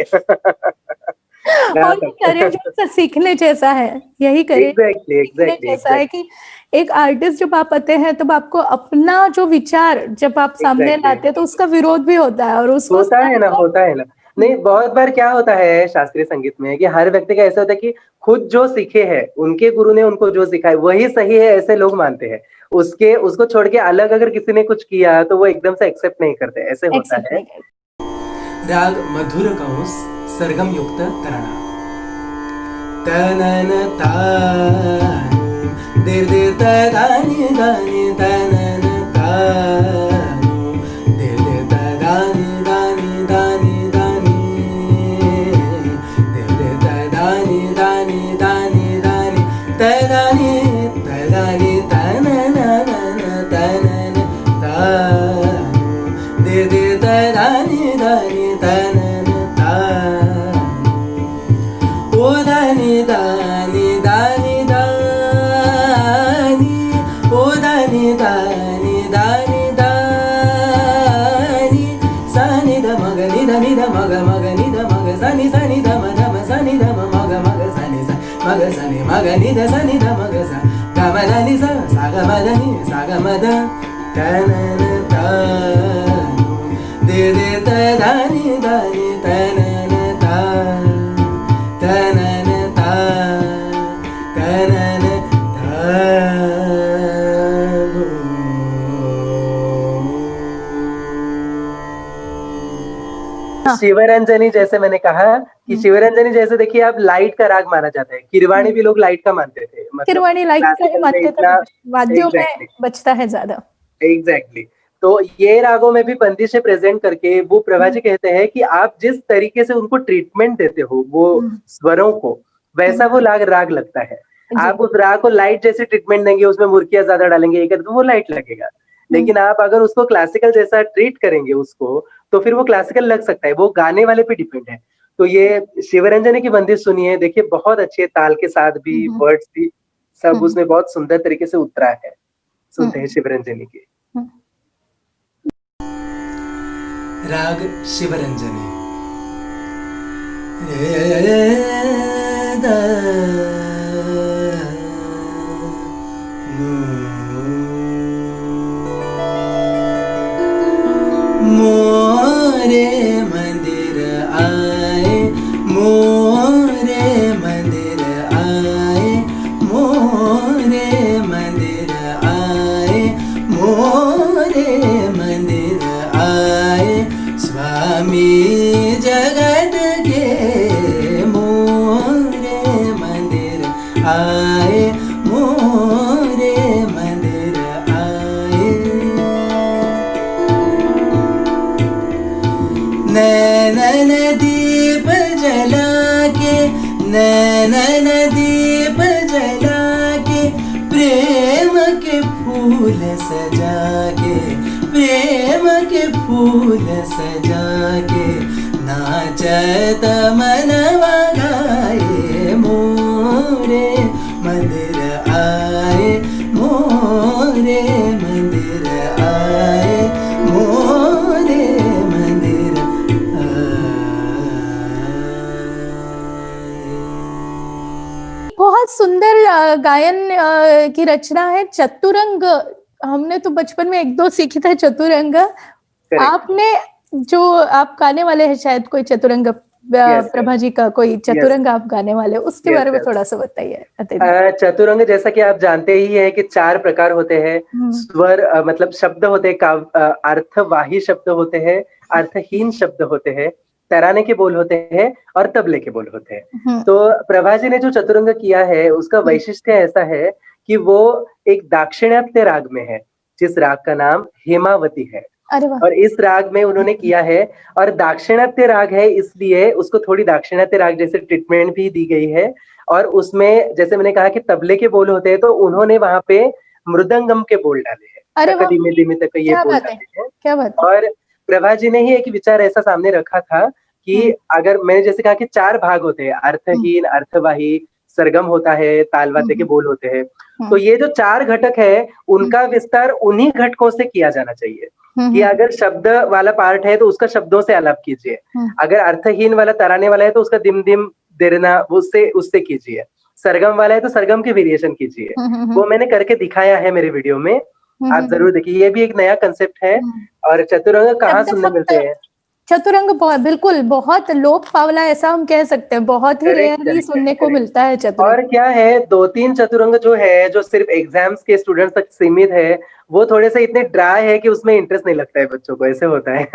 यहाँ और ये करियर तक। से सीखने जैसा है, यही करियर एग्ज़ैक्टली, सीखने एग्ज़ैक्टली, जैसा है एग्ज़ैक्टली, कि एक आर्टिस्ट जब आप आते हैं तब आपको अपना जो विचार जब आप सामने एग्ज़ैक्टली। लाते हैं तो उसका विरोध भी होता है और उसको होता है ना, सामने होता है ना। नहीं, बहुत बार क्या होता है शास्त्रीय संगीत में कि हर व्यक्ति का ऐसा होता है कि खुद जो सीखे हैं, उनके गुरु ने उनको जो सिखाया वही सही है, ऐसे लोग मानते हैं। उसके उसको छोड़ के अलग अगर किसी ने कुछ किया तो वो एकदम से एक्सेप्ट नहीं करते, ऐसे होता एक्सेप्ट है। नहीं करते। राग मधुर कंस सरगम युक्त तरणा तनन तानु दिर दिर तदानि दानि तनन तानु दिर दिर तदानि दानि दानि दानि दिर दिर तदानि दानि दानि दानि तदानि तदानि तनन तनन तानु दिर दिर तदानि दानि तनन तानु ओ दानी दानी दानी दानी ओ दानी दानी दानी दानी सानी द मग नि द मग मग नि द मग सानी सानी द म सानी द म मग मग सानी सा मग सानी मग नि द सानी द मग सा ग म द नि सा ग म द नि सा ग म द तनन तानु दे दे त दानी दानी तनन तानु तनन ता तनन तानु। शिवरंजनी जैसे मैंने कहा कि हुँ, शिवरंजनी जैसे देखिए आप लाइट का राग माना जाता है। किरवाणी हुँ। भी लोग लाइट का मानते थे। मतलब किरवाणी लाइट का ही क्लासिकल में मानते थे इतना बट वाद्यों में एग्ज़ैक्टली। बजता है ज़्यादा। Exactly exactly. तो ये रागों में भी बंदिशें प्रेजेंट करके वो प्रभा हुँ, जी कहते हैं कि आप जिस तरीके से उनको ट्रीटमेंट देते हो वो हुँ, स्वरों को, हुँ। वैसा वो राग लगता है। जी। आप उस राग को लाइट जैसे ट्रीटमेंट देंगे, उसमें मुर्कियां ज्यादा डालेंगे ये तो वो लाइट लगेगा। हुँ, लेकिन आप अगर उसको क्लासिकल जैसा ट्रीट करेंगे उसको, तो फिर वो क्लासिकल लग सकता है। वो गाने वाले पे डिपेंड है। तो ये शिवरंजनी की बंदिश सुनिए, देखिए बहुत अच्छे ताल के साथ हुँ, भी, हुँ, वर्ड्स भी, सब हुँ, उसमें बहुत सुंदर तरीके से उतरा है। हुँ, सुनते हैं शिवरंजनी की। हुँ। राग शिवरंजनी रे द मोरे मंदिर आए, मोरे मंदिर आए, मोरे मंदिर आए, मोरे मंदिर आए, स्वामी जगत के मोरे मंदिर आए, मोरे मंदिर आए। नैनन दीप जला के, नैनन दीप जला के, प्रेम के फूल सजा के, प्रेम के फूल सजा के, नाचत मन बहुत सुंदर गायन की रचना है चतुरंग। हमने तो बचपन में एक दो सीखी था चतुरंग। आपने जो आप गाने वाले हैं शायद कोई चतुरंग, प्रभा जी का कोई चतुरंग आप गाने वाले, उसके बारे में थोड़ा सा बताइए। चतुरंग जैसा कि आप जानते ही है कि 4 प्रकार होते हैं। स्वर मतलब शब्द होते हैं, अर्थवाही शब्द होते हैं, अर्थहीन शब्द होते हैं, तराने के बोल होते हैं और तबले के बोल होते हैं। तो प्रभा जी ने जो चतुरंग किया है उसका वैशिष्ट्य ऐसा है कि वो एक दाक्षिणात्य राग में है, जिस राग का नाम हेमावती है। और इस राग में उन्होंने किया है, और दाक्षिणात्य राग है इसलिए उसको थोड़ी दाक्षिणात्य राग जैसे ट्रीटमेंट भी दी गई है। और उसमें जैसे मैंने कहा कि तबले के बोल होते हैं, तो उन्होंने वहां पे मृदंगम के बोल डाले हैं, तक धीमे धीमे तक ये बोल डाले हैं। क्या बात है। और प्रभा जी ने ही एक विचार ऐसा सामने रखा था कि अगर मैंने जैसे कहा कि 4 भाग होते हैं, अर्थहीन, अर्थवाही, सरगम होता है, तालवाद्य के बोल होते हैं। तो ये जो 4 घटक है उनका विस्तार उन्हीं घटकों से किया जाना चाहिए। कि अगर शब्द वाला पार्ट है तो उसका शब्दों से आलाप कीजिए, अगर अर्थहीन वाला तराने वाला है तो उसका दिम दिम देरना उससे कीजिए, सरगम वाला है तो सरगम के वेरिएशन कीजिए। वो मैंने करके दिखाया है मेरे वीडियो में, आप जरूर देखिए। ये भी एक नया कंसेप्ट है। और चतुरंग कहाँ सुनने मिलते हैं? चतुरंग बिल्कुल बहुत लोक पावला, ऐसा हम कह सकते हैं, बहुत ही रेयरली सुनने को मिलता है चतुरंग। और क्या है, 2-3 चतुरंग जो है जो सिर्फ एग्जाम्स के स्टूडेंट्स तक सीमित है, वो थोड़े से इतने ड्राई है कि उसमें इंटरेस्ट नहीं लगता है बच्चों को, ऐसे होता है।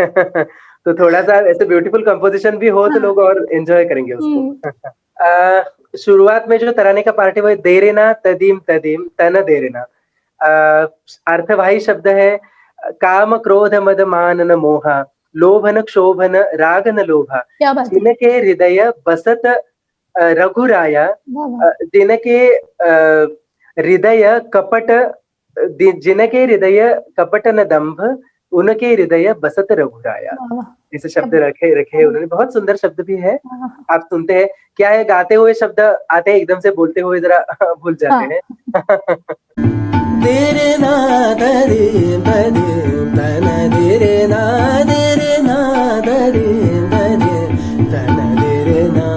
तो थोड़ा सा ऐसे ब्यूटीफुल कंपोजिशन भी हो तो लोग और एंजॉय करेंगे उसको। शुरुआत में जो तराने का पार्ट है वो देरेना तदीम तदीम तन देरेना। अर्थवाही शब्द है, काम क्रोध मद मान मोहा, लोभन क्षोभन रागन लोभा, जिनके हृदय बसत रघुराया, जिनके हृदय कपट, जिनके हृदय कपट न दंभ, उनके हृदय बसत रघुराया। ऐसे शब्द रखे उन्होंने, बहुत सुंदर शब्द भी है। आप सुनते हैं, क्या है, गाते हुए शब्द आते हैं, एकदम से बोलते हुए जरा भूल जाते हैं। तेरे ना दरे दरे तन देरे ना देरे ना दरे दरे तन देरे ना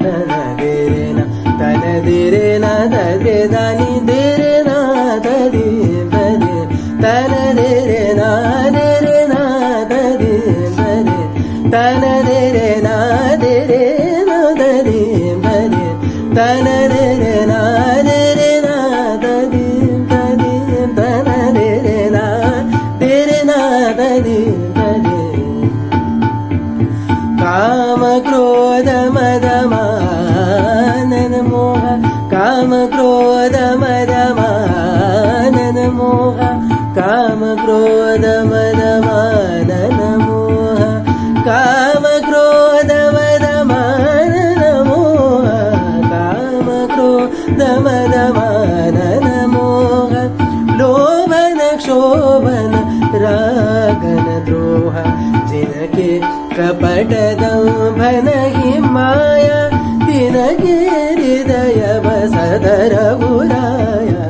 तन देरे ना तन देरे ना दरे दानी देरे ना दरे दरे तन देरे ना देरे ना दरे दरे तन देरे ना देरे ना दरे दरे तन देरे ना देरे ना दरे काम क्रोध मद मानन मोह, काम क्रोध मद मानन मोह, काम क्रोध मद मानन मोह, काम क्रोध मद मानन मोह, काम क्रोध मद मानन मोह, लोभन क्षोभन रागन द्रोह, जिनके कपट दंभन ही माया, तिनके हृदय बसत रघुराया।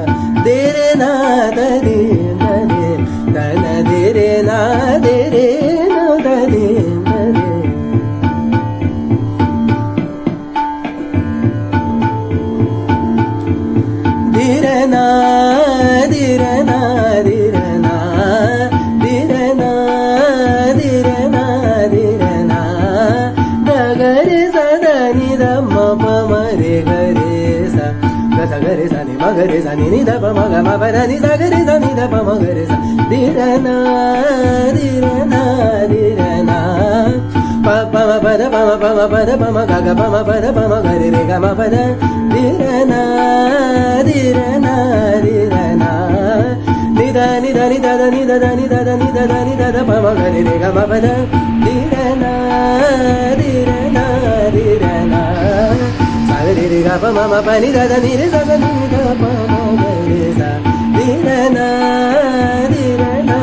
देरे ना दरे दरे तन देरे ना देरे ना दरे दरे। धीरना धीरना धीरना धीरना धीरना धीरना दगरे सदनि दम पम रे गरे सा गसा गरे सा नि मगरे सा नि द प मग म प द नि सा गरे सा नि द प मगरे सा। धीरना धीरना धीरना प प म प द प म प म प द प म ग ग प म प द प म ग रे रे ग म प द। धीरना धीरना धीरना नि द नि द नि द द नि द द नि द द नि द द नि द द प म ग रे रे ग म प द। धीरना धीरना धीरना सा रे रे ग प म म प नि द द नि रे सा द नि द प म ग रे सा। धीरना धीरना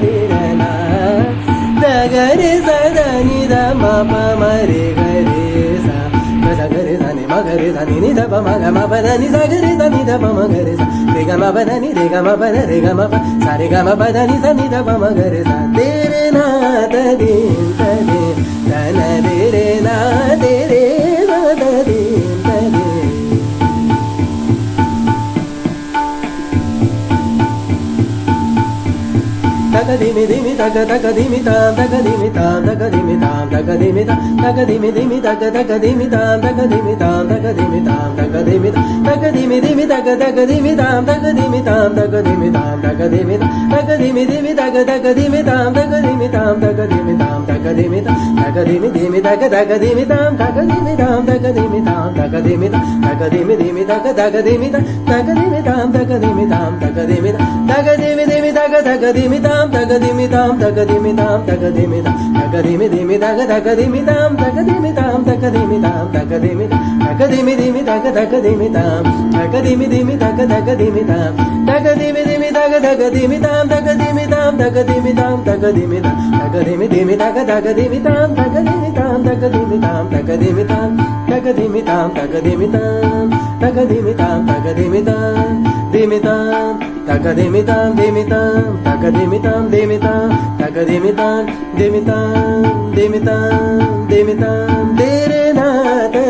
धीरना द ग रे सा द नि द म प म रे ग रे सा ग सा ग रे सा नि म ग रे सा नि नि द प म ग म प द नि सा ग रे सा नि द प म ग रे सा रे ग म प द नि रे ग म प द रे ग म प सा रे ग म प द नि सा नि द प म ग रे सा। तेरे ना तदे तदे तन देरे ना देरे ना तदे तदे। धिमि तक तक धिमि ताम तक धिमि ताम तक धिमि ताम तक धिमि ताम तक धिमि धिमि तक तक धिमि ताम तक धिमि ताम तक धिमि ताम तक धिमि तक धिमि धिमि तक तक धिमि ताम तक धिमि ताम तक धिमि ताम तक धिमि तक धिमि धिमि तक तक धिमि ताम तक धिमि ताम तक धिमि ताम तक धिमि तक धिमि धिमि तक तक धिमि ताम तक धिमि ताम तक धिमि ताम तक धिमि तक धिमि धिमि तक तक धिमि तक धिमि ताम तक धिमि ताम तक धिमि तक धिमि धिमि तक तक धिमि ताम तक धिमि ताम तक धिमि ताम तक धिमि तक धिमि धिमि तक तक धिमि ताम तक धिमि ताम तक धिमि ताम तक धिमि तक धिमि धिमि तक तक धिमि ताम तक धिमि धिमि तक तक धिमि ताम तक धिमि धिमि तक तक धिमि ताम तक धिमि ताम तक धिमि ताम तक धिमि तक धिमि धिमि तक तक धिमि ताम तक धिमि ताम तक धिमि ताम तक धिमि ताम तक धिमि ताम तक धिमि ताम तक धिमि ताम तक धिमि ताम धिमि ताम तक धिमि ताम धिमि ताम तक धिमि ताम धिमि ताम तक धिमि ताम धिमि ताम धिमि ताम धिमि ताम दे रे ना दे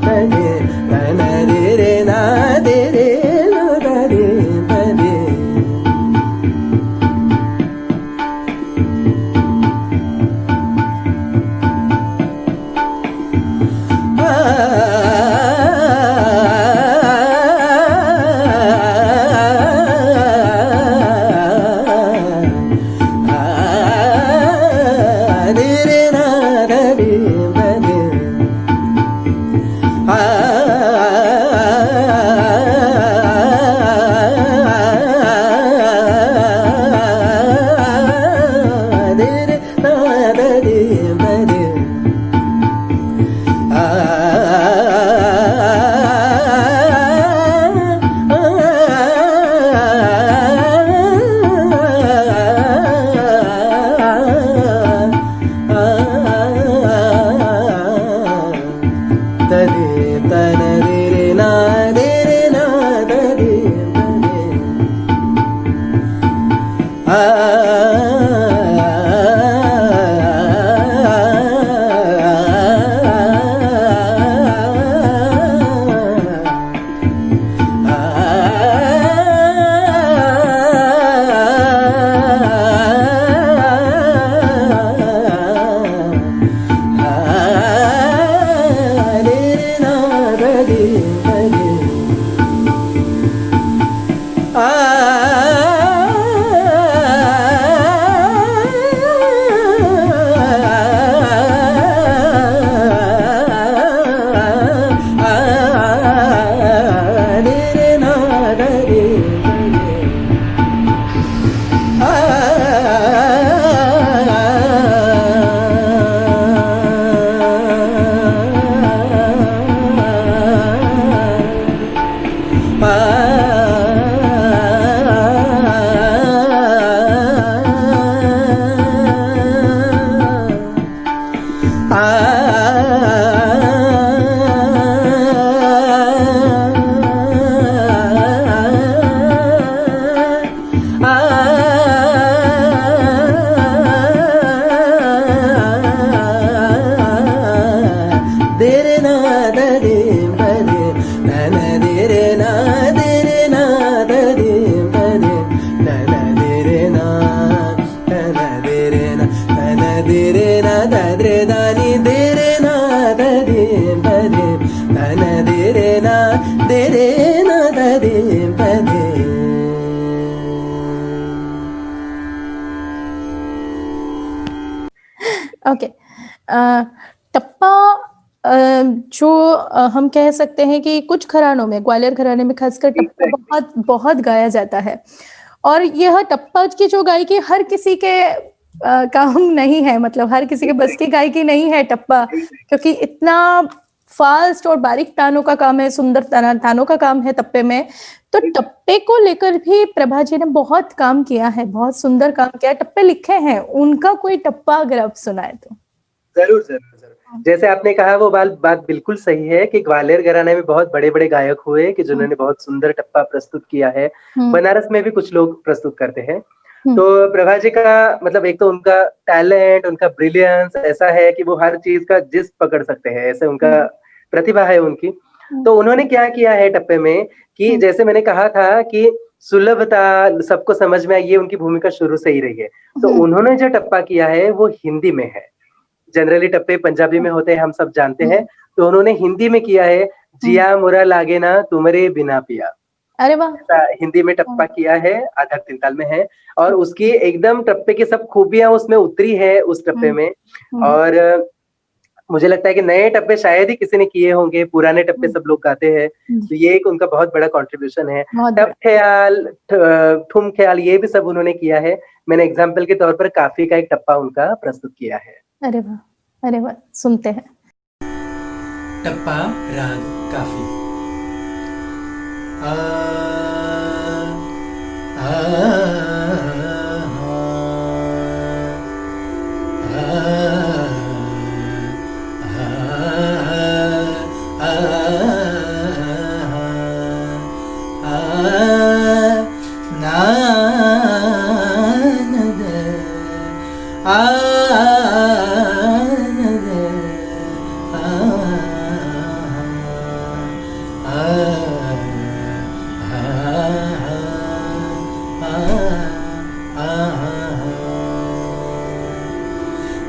तने तन दे रे ना दे रे ना दे तने ओके। टप्पा जो हम कह सकते हैं कि कुछ घरानों में, ग्वालियर घराने में खासकर टप्पा बहुत बहुत गाया जाता है। और यह टप्पा की जो गायकी हर किसी के काम नहीं है, मतलब हर किसी के बस की गायकी नहीं है टप्पा, क्योंकि इतना फास्ट और बारीक तानों का काम है, सुंदर तानों का काम है टप्पे में। तो टप्पे को लेकर भी प्रभा जी ने बहुत काम किया है, बहुत सुंदर काम किया है, टप्पे लिखे हैं। उनका कोई टप्पा अगर आप सुनाए तो। जरूर जरूर जरूर। जैसे आपने कहा वो बात बिल्कुल सही है कि ग्वालियर घराने में बहुत बड़े बड़े गायक हुए कि जिन्होंने बहुत सुंदर टप्पा प्रस्तुत किया है। बनारस में भी कुछ लोग प्रस्तुत करते हैं। तो प्रभा जी का मतलब एक तो उनका टैलेंट, उनका ब्रिलियंस ऐसा है कि वो हर चीज का जिस पकड़ सकते हैं, ऐसे उनका प्रतिभा है उनकी। तो उन्होंने क्या किया है टप्पे में कि जैसे मैंने कहा था कि सुलभता सबको समझ में आई, ये उनकी भूमिका शुरू से ही रही है। तो उन्होंने जो टप्पा किया है वो हिंदी में है। जनरली टप्पे पंजाबी में होते हैं, हम सब जानते हैं। तो उन्होंने हिंदी में किया है, जिया मुरा लागे ना तुमरे बिना पिया। अरे वाह। ऐसा हिंदी में टप्पा किया है, आधा तीन ताल में है, और उसकी एकदम टप्पे की सब खूबियां उसमें उतरी है उस टप्पे में। और मुझे लगता है कि नए टप्पे शायद ही किसी ने किए होंगे, पुराने टप्पे सब लोग गाते हैं। तो ये एक उनका बहुत बड़ा कंट्रीब्यूशन है। टप ख्याल, ठुम ख्याल, ये भी सब उन्होंने किया है। मैंने एग्जाम्पल के तौर पर काफी का एक टप्पा उनका प्रस्तुत किया है। अरे वाह, अरे वाह, सुनते हैं। टप्पा राग काफी। आ, आ,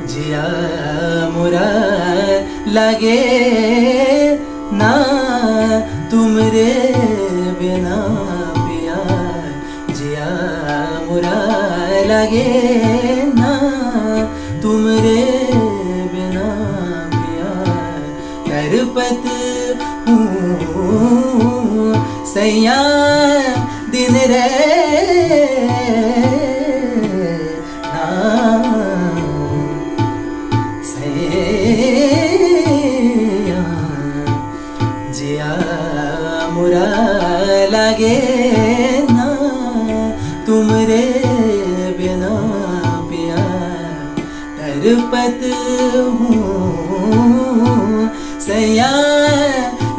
जिया मुरा लगे ना तुमरे बिना पिया, जिया मुरा लगे ना तुमरे बिना पिया, तरपत हूँ सैया दिन रे लगे ना तुमरे बिना पिया, तरपत हूँ सैया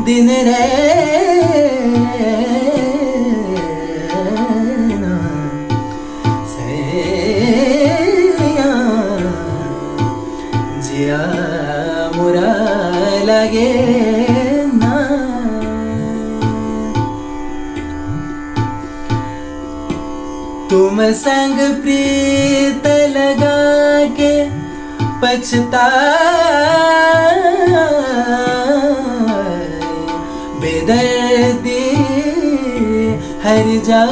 दिन रे सैया, जिया मुरा लगे तुम संग प्रीत लगा के पछताए, बेदर्दी हर जा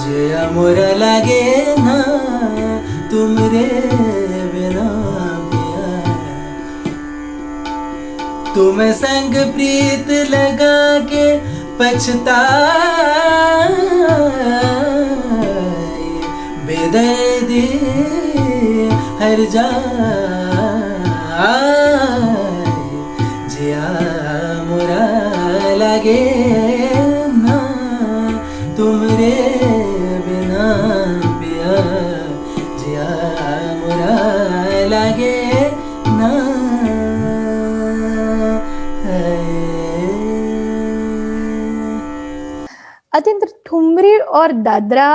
जे अमुर लगे ना तुमरे बिना पिया, तुम संग प्रीत लगा के पछताए, बेदर्दी हर जाए, जिया मुरा लगे ना तुमरे बिना पिया, जिया मुरा लगे ना। अतिंद्र, ठुमरी और दादरा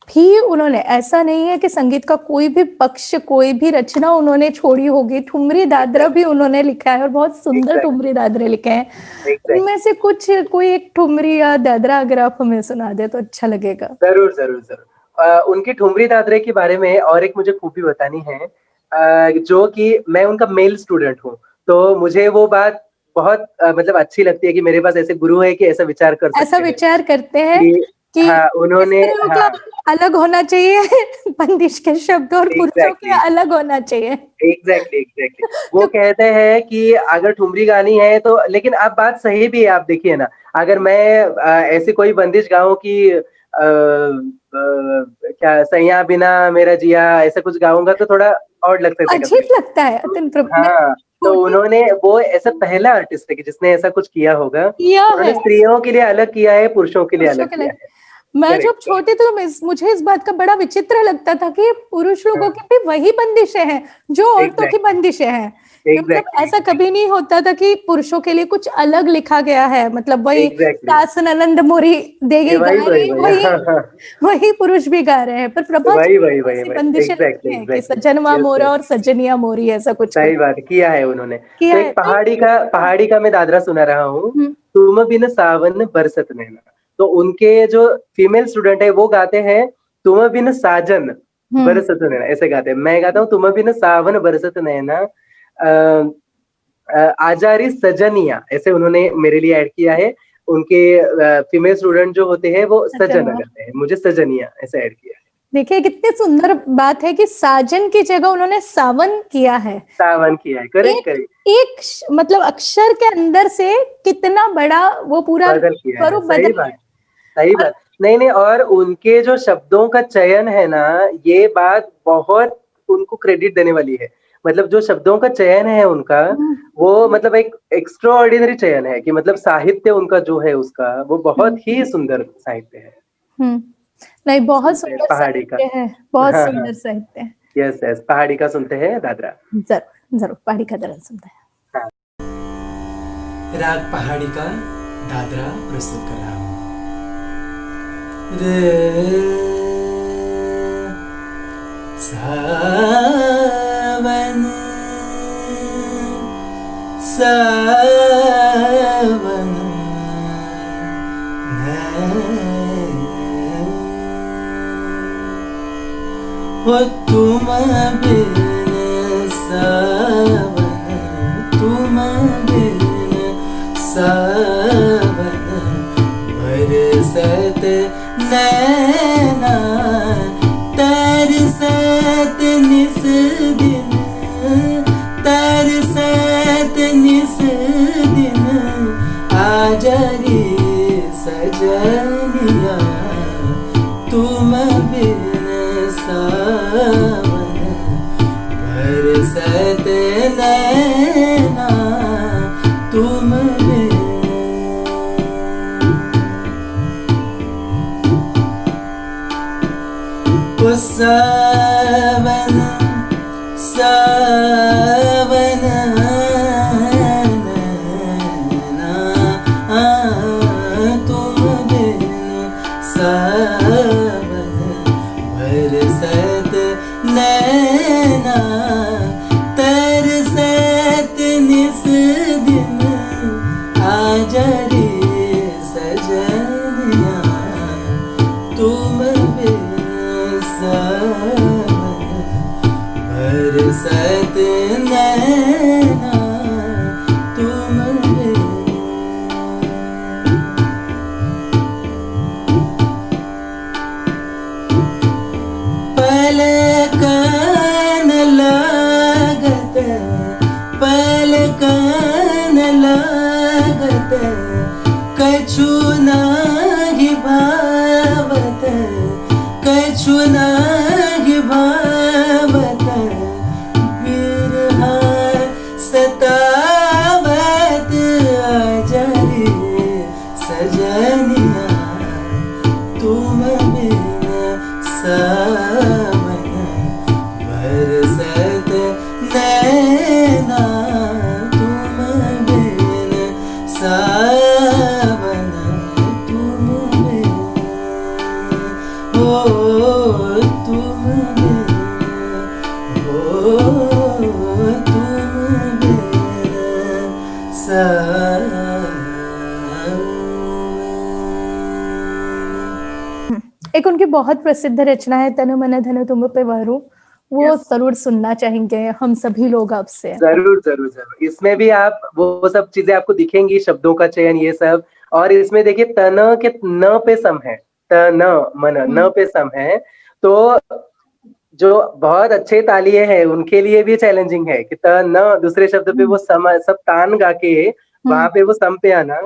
भी उन्होंने, ऐसा नहीं है कि संगीत का कोई भी पक्ष, कोई भी रचना उन्होंने छोड़ी होगी, ठुमरी दादरा भी उन्होंने लिखा है और बहुत सुंदर ठुमरी दादरे लिखे हैं। उनमें से कुछ, कोई एक ठुमरी या दादरा अगर आप हमें सुना दे तो अच्छा लगेगा। जरूर जरूर जरूर। उनकी ठुमरी दादरे के बारे में और एक मुझे खूबी बतानी है, जो कि मैं उनका मेल स्टूडेंट हूँ, तो मुझे वो बात बहुत मतलब अच्छी लगती है कि मेरे पास ऐसे गुरु है कि ऐसा विचार कर सकते ऐसा विचार करते हैं कि हाँ, उन्होंने अलग होना चाहिए बंदिश के शब्द और पुरुषों के अलग होना चाहिए। एग्जैक्टली वो कहते हैं कि अगर ठुमरी गानी है तो, लेकिन आप बात सही भी है, आप देखिए ना, अगर मैं ऐसी कोई बंदिश गाऊं कि क्या सैया बिना मेरा जिया, ऐसा कुछ गाऊंगा तो थोड़ा और लगता है, अजीब लगता है। हाँ, तो उन्होंने, वो ऐसा पहला आर्टिस्ट है कि जिसने ऐसा कुछ किया होगा। उन्होंने स्त्रियों के लिए अलग किया है, पुरुषों के लिए अलग किया है। मैं जब छोटी थी तो मुझे इस बात का बड़ा विचित्र लगता था कि पुरुष लोगों की भी वही बंदिशें हैं जो औरतों की बंदिशें हैं। मतलब ऐसा कभी नहीं होता था कि पुरुषों के लिए कुछ अलग लिखा गया है, मतलब वही सास ननंद मोरी देगी गा रही, वही पुरुष भी गा रहे हैं, पर प्रभा बंदिशें हैं कि सजनवा मोरा और सजनिया मोरी, ऐसा कुछ सही बात किया है उन्होंने। तो एक पहाड़ी का मैं दादरा सुना रहा हूँ, तुम बिन सावन बरसत नैना। तो उनके जो फीमेल स्टूडेंट है वो गाते हैं तुम बिन साजन बरसत नैना, ऐसे गाते हैं। मैं गाता हूँ तुम बिन सावन बरसत नैना, आजारी सजनिया, ऐसे उन्होंने मेरे लिए ऐड किया है। उनके फीमेल स्टूडेंट जो होते हैं वो सजना गाते हैं, मुझे सजनिया ऐसे ऐड किया है। देखिए कितनी सुंदर बात है कि साजन की जगह उन्होंने सावन किया है, सावन किया है, करेक्ट करेक्ट, एक मतलब अक्षर के अंदर से कितना बड़ा वो पूरा बदल किया है, स्वरूप सही बदल बात, सही बात। नहीं नहीं, और उनके जो शब्दों का चयन है ना, ये बात बहुत उनको क्रेडिट देने वाली है। मतलब जो शब्दों का चयन है उनका, वो मतलब एक एक्स्ट्रा ऑर्डिनरी चयन है कि मतलब साहित्य उनका जो है उसका वो बहुत ही सुंदर साहित्य है। नहीं, बहुत सुंदर पहाड़ी का, साहित्य है, बहुत हाँ सुंदर हाँ, साहित्य है। यस यस, पहाड़ी का सुनते हैं दादरा। जरूर जरूर पहाड़ी का दर्द सुनते हैं। राग पहाड़ी का दादरा प्रस्तुत कर रहा हूँ। रे सावन सावन हो तुम बिन सावन, तुम बिन सावन बरसत नैना, तरसत निस दिन, तरसत निस दिन, आजरी सजनिया, तुम बिन सावन बरसत नैना, तुम बिन। ओ सावन सावन नैना, तुम बिन सावन बरसत नैना, तरसत निस दिन, आजरी सजनिया, तुम बिन सावन बरसत नैना, तुम बिन। पलकन लागत, पलकन लागत, कछु नाही भावत, कछु नाही भावत, बिरहा सतावत, आजरी सजनिया, तुम बिन सावन बरसत नैना, तुम बिन सावन, तुम बिन हो, तुम बिन हो, तुम बिन सावन। एक उनकी बहुत प्रसिद्ध रचना है तनु मन धनु तुम पे वरू, वो जरूर सुनना चाहेंगे हम सभी लोग आपसे। जरूर जरूर जरूर, इसमें भी आप वो सब चीजें आपको दिखेंगी, शब्दों का चयन ये सब। और इसमें देखिए तन के न पे सम है, तन मन न पे सम है, तो जो बहुत अच्छे तालिये हैं उनके लिए भी चैलेंजिंग है कि तन दूसरे शब्द पे वो सम सब तान गा के वहां पे वो सम पे आना,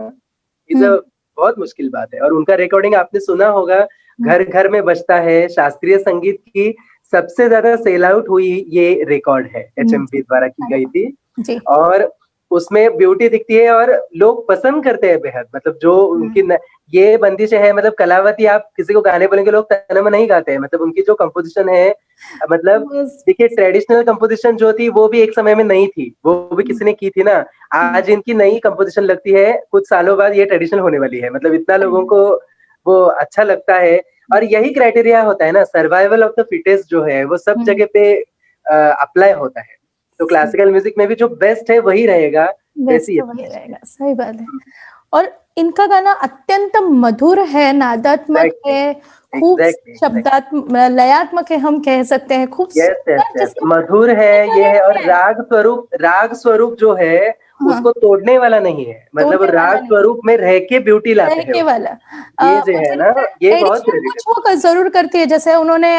इज बहुत मुश्किल बात है। और उनका रिकॉर्डिंग आपने सुना होगा, घर घर में बजता है, शास्त्रीय संगीत की सबसे ज्यादा सेल आउट हुई ये रिकॉर्ड है, HMV द्वारा की गई थी। जी। और उसमें ब्यूटी दिखती है और लोग पसंद करते हैं बेहद। मतलब जो उनकी ये बंदिश है, मतलब कलावती आप किसी को गाने बोलेंगे लोग तनम नहीं गाते हैं। मतलब उनकी जो कंपोजिशन है, मतलब देखिए ट्रेडिशनल कंपोजिशन जो थी वो भी एक समय में नहीं थी, वो भी किसी ने की थी ना। आज इनकी नई कंपोजिशन लगती है, कुछ सालों बाद ये ट्रेडिशनल होने वाली है। मतलब इतना लोगों को वो अच्छा लगता है। और यही क्राइटेरिया होता है ना, सर्वाइवल ऑफ द फिटेस्ट जो है वो सब जगह पे अप्लाई होता है। तो क्लासिकल म्यूजिक में भी जो बेस्ट है वही रहेगा, वही रहेगा, सही बात है। और इनका गाना अत्यंत मधुर है, नादात्मक है, खूब Exactly. शब्दात्मक लयात्मक है, हम कह सकते हैं, खूब यस यस सुंदर, यस, जिसके मधुर है ये है, और है। राग स्वरूप जो है हाँ, उसको तोड़ने वाला नहीं है, मतलब तोड़ने वाला राग नहीं, स्वरूप में रह के ब्यूटी लाते हैं लहके वो। वाला। ये जो मुझे है ना, लगता ये है बहुत एडिशन कुछ relatable। वो जरूर करती है, जैसे उन्होंने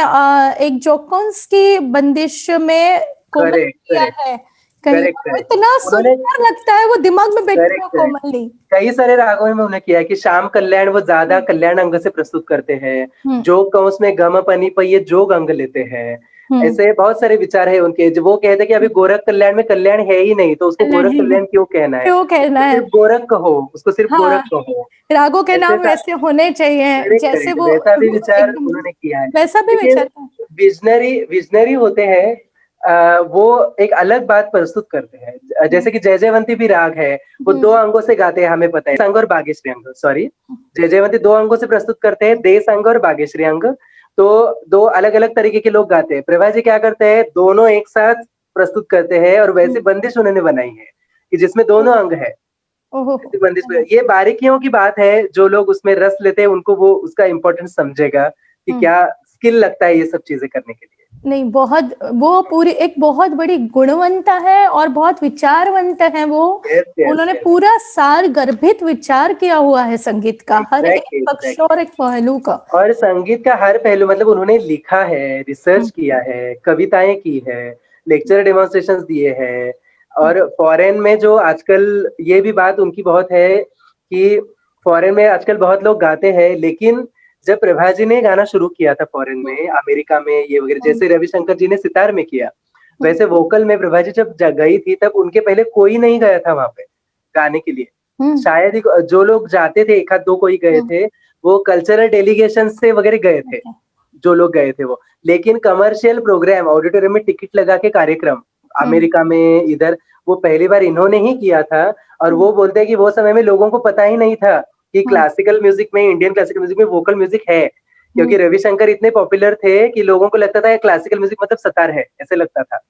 एक जोकोन्स की बंदिश में कोमल करेक्ट किया करेक्ट है कहीं, करेक्ट वो करेक्ट। इतना उन्होंने सुंदर लगता है, वो दिमाग में बैठी करेक्ट है करेक्ट कोमली। कई सारे रागों में उन्होंने किया है कि श्याम कल्याण वो ज्यादा कल्याण अंग से प्रस्तुत करते हैं, हम्म जोग का उसमें गम पनी पर ये जोग अंग लेते हैं। हम्म ऐसे बहुत सारे विचार है उनके, जो वो कहते हैं कि अभी गोरख कल्याण में कल्याण है ही नहीं, तो उसको गोरख नहीं, कल्याण क्यों कहना है, क्यों कहना उसको है। सिर्फ गोरख कहो, उसको सिर्फ हाँ, गोरख कहो। रागों के ऐसे नाम वैसे होने चाहिए, करेक्ट जैसे करेक्ट, वो वैसा भी विचार एकदम उन्होंने किया है। वैसा भी लेकिन विचार था। विजनरी विजनरी होते हैं, वो एक अलग बात प्रस्तुत करते हैं। जैसे कि जय जयवंती भी राग है, वो दो अंगों से गाते हैं, हमें पता है, संग और बागेश्वरी अंग, सॉरी, जय जयवंती दो अंगों से प्रस्तुत करते हैं, देश अंग और बागेश्वरी अंग। तो दो अलग अलग तरीके के लोग गाते हैं। प्रभा जी क्या करते हैं, दोनों एक साथ प्रस्तुत करते हैं, और वैसी बंदिश उन्होंने बनाई है कि जिसमें दोनों अंग है। ओहो, ऐसी बंदिश में ये बारीकियों की बात है, जो लोग उसमें रस लेते हैं उनको वो उसका इम्पोर्टेंस समझेगा कि क्या स्किल लगता है ये सब चीजें करने के लिए। नहीं, बहुत, वो पूरी एक बहुत बड़ी गुणवंता है और बहुत विचारवंत है वो। यस यस उन्होंने यस, पूरा सार गर्भित विचार किया हुआ है संगीत का, हर एक एग्जैक्टली पक्ष एग्जैक्टली। और एक पहलू का। और संगीत का हर पहलू, मतलब उन्होंने लिखा है, रिसर्च किया है, कविताएं की है, लेक्चर डेमोन्स्ट्रेशंस दिए हैं। और फॉरेन में जो आजकल ये भी बात उनकी बहुत है कि फॉरेन में आजकल बहुत लोग गाते हैं, लेकिन जब प्रभा जी ने गाना शुरू किया था फॉरेन में, अमेरिका में ये वगैरह, जैसे रविशंकर जी ने सितार में किया, वैसे वोकल में प्रभा जी जब गई थी तब उनके पहले कोई नहीं गया था वहां पे गाने के लिए। शायद ही जो लोग जाते थे, एक आध दो कोई गए थे, वो कल्चरल डेलीगेशन से वगैरह गए थे, जो लोग गए थे वो। लेकिन कमर्शियल प्रोग्राम, ऑडिटोरियम में टिकट लगा के कार्यक्रम अमेरिका में इधर, वो पहली बार इन्होंने ही किया था। और वो बोलते हैं कि वो समय में लोगों को पता ही नहीं था कि क्लासिकल म्यूजिक में, इंडियन क्लासिकल म्यूजिक में वोकल म्यूजिक है, क्योंकि रविशंकर इतने पॉपुलर थे कि लोगों को लगता था क्लासिकल म्यूजिक मतलब सतार है, ऐसे लगता था।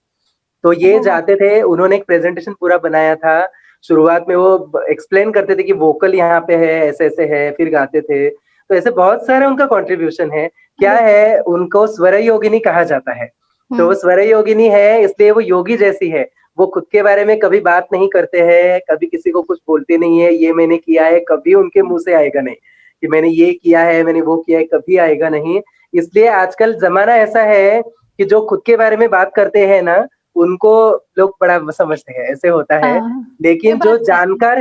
तो ये जाते थे, उन्होंने एक प्रेजेंटेशन पूरा बनाया था। शुरुआत में वो एक्सप्लेन करते थे कि वोकल यहाँ पे है, ऐसे ऐसे है, फिर गाते थे। तो ऐसे बहुत सारा उनका कंट्रीब्यूशन है। क्या है, उनको स्वर योगिनी कहा जाता है। तो वो स्वर योगिनी है, इसलिए वो योगी जैसी है। वो खुद के बारे में कभी बात नहीं करते हैं, कभी किसी को कुछ बोलते नहीं है, ये मैंने किया है, कभी उनके मुंह से आएगा नहीं कि मैंने ये किया है, मैंने वो किया है, कभी आएगा नहीं। इसलिए आजकल जमाना ऐसा है कि जो खुद के बारे में बात करते हैं ना, उनको लोग बड़ा समझते हैं, ऐसे होता है। लेकिन जो जानकार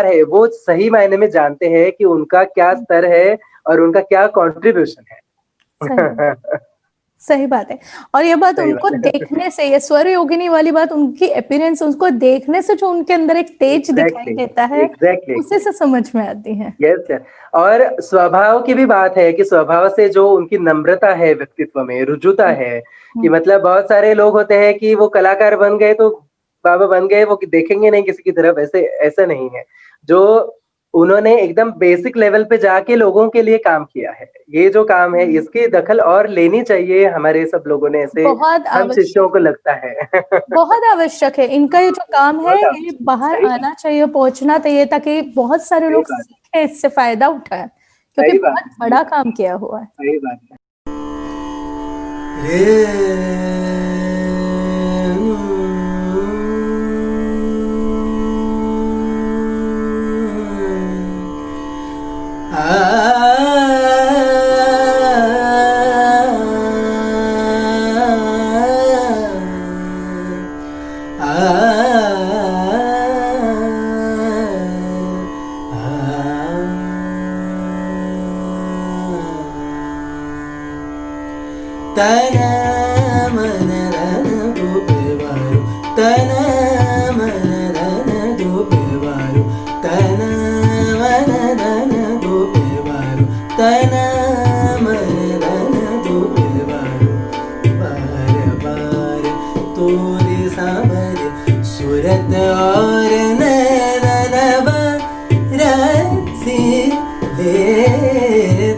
है वो सही मायने में जानते हैं कि उनका क्या स्तर है और उनका क्या कंट्रीब्यूशन है। सही बात है। और ये बात सही उनको बात है। देखने से, ये स्वर योगिनी वाली बात, उनकी अपीयरेंस, उनको देखने से जो उनके अंदर एक तेज दिखाई देता है, उसी से समझ में आती है। Yes yes. और स्वभाव की भी बात है कि स्वभाव से जो उनकी नम्रता है, व्यक्तित्व में रुजुता है, कि मतलब बहुत सारे लोग होते हैं कि वो कलाकार बन गए तो बाबा बन गए, वो देखेंगे नहीं किसी की तरफ, ऐसे ऐसा नहीं है। जो उन्होंने एकदम बेसिक लेवल पे जाके लोगों के लिए काम किया है, ये जो काम है इसकी दखल और लेनी चाहिए हमारे सब लोगों ने, ऐसे बहुत हम शिष्यों को लगता है। बहुत आवश्यक है इनका ये जो काम है, ये बाहर आना चाहिए, पहुंचना चाहिए, ताकि बहुत सारे लोग सीखें, इससे फायदा उठाएं, क्योंकि बहुत बड़ा काम किया हुआ है। सही बात है। सूरत और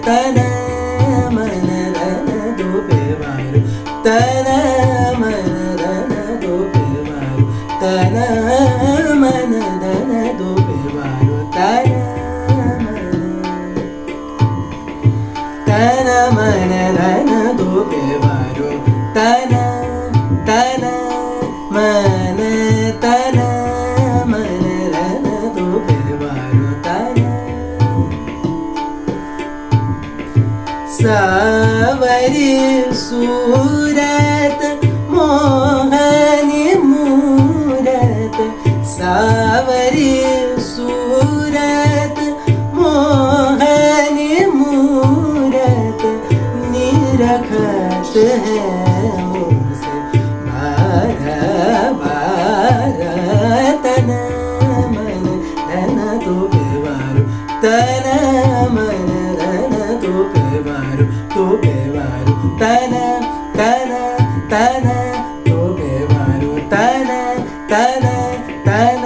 तना मन रन दो पेवारो, तना मन रन दो पेवारो, तना मन रन दो पेवारो, तना मन तन मन रन दो बेवारो तन सावरी सूरत मोहनी मूरत सावरी सूरत मोहनी मूरत निरखत है मुझसे बार बार तन मन धन तो बेवारो तन मन धन तो बेवारो तन तन तन तो बेवारो तन तन तन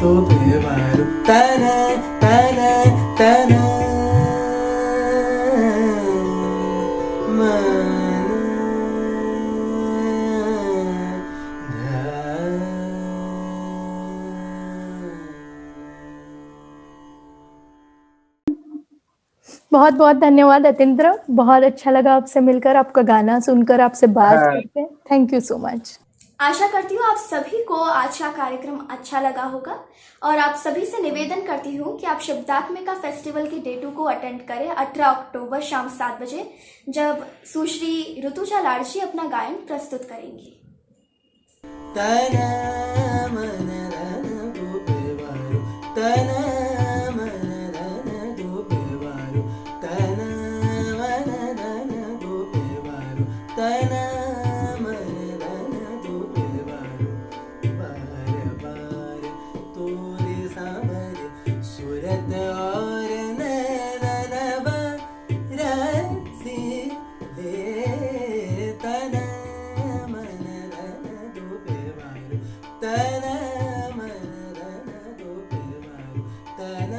तो बेवारो तन तन तन मन बहुत बहुत धन्यवाद अतीन्द्र, बहुत अच्छा लगा आपसे मिलकर, आपका गाना सुनकर, आपसे बात हाँ। करके। Thank you so much. आशा करती हूँ आप सभी को आज का कार्यक्रम अच्छा लगा होगा और आप सभी से निवेदन करती हूँ कि आप शब्दात्मिका फेस्टिवल की डेटों को अटेंड करें 18 अक्टूबर शाम 7 बजे, जब सुश्री ऋतुजा लाड़जी अपना गायन प्रस्तुत करेंगी। तन मन धन दो बेवारो तन मन धन दो बेवारो तन मन धन दो बेवारो तन मन धन दो बेवारो बार बार तोरे सामने सूरत और नैनवा रसी ले तन मन धन दो बेवारो तन मन धन दो बेवारो तन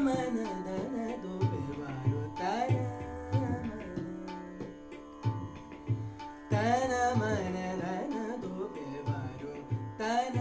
मन धन दो बेवारो तन मन धन दो बेवारो तन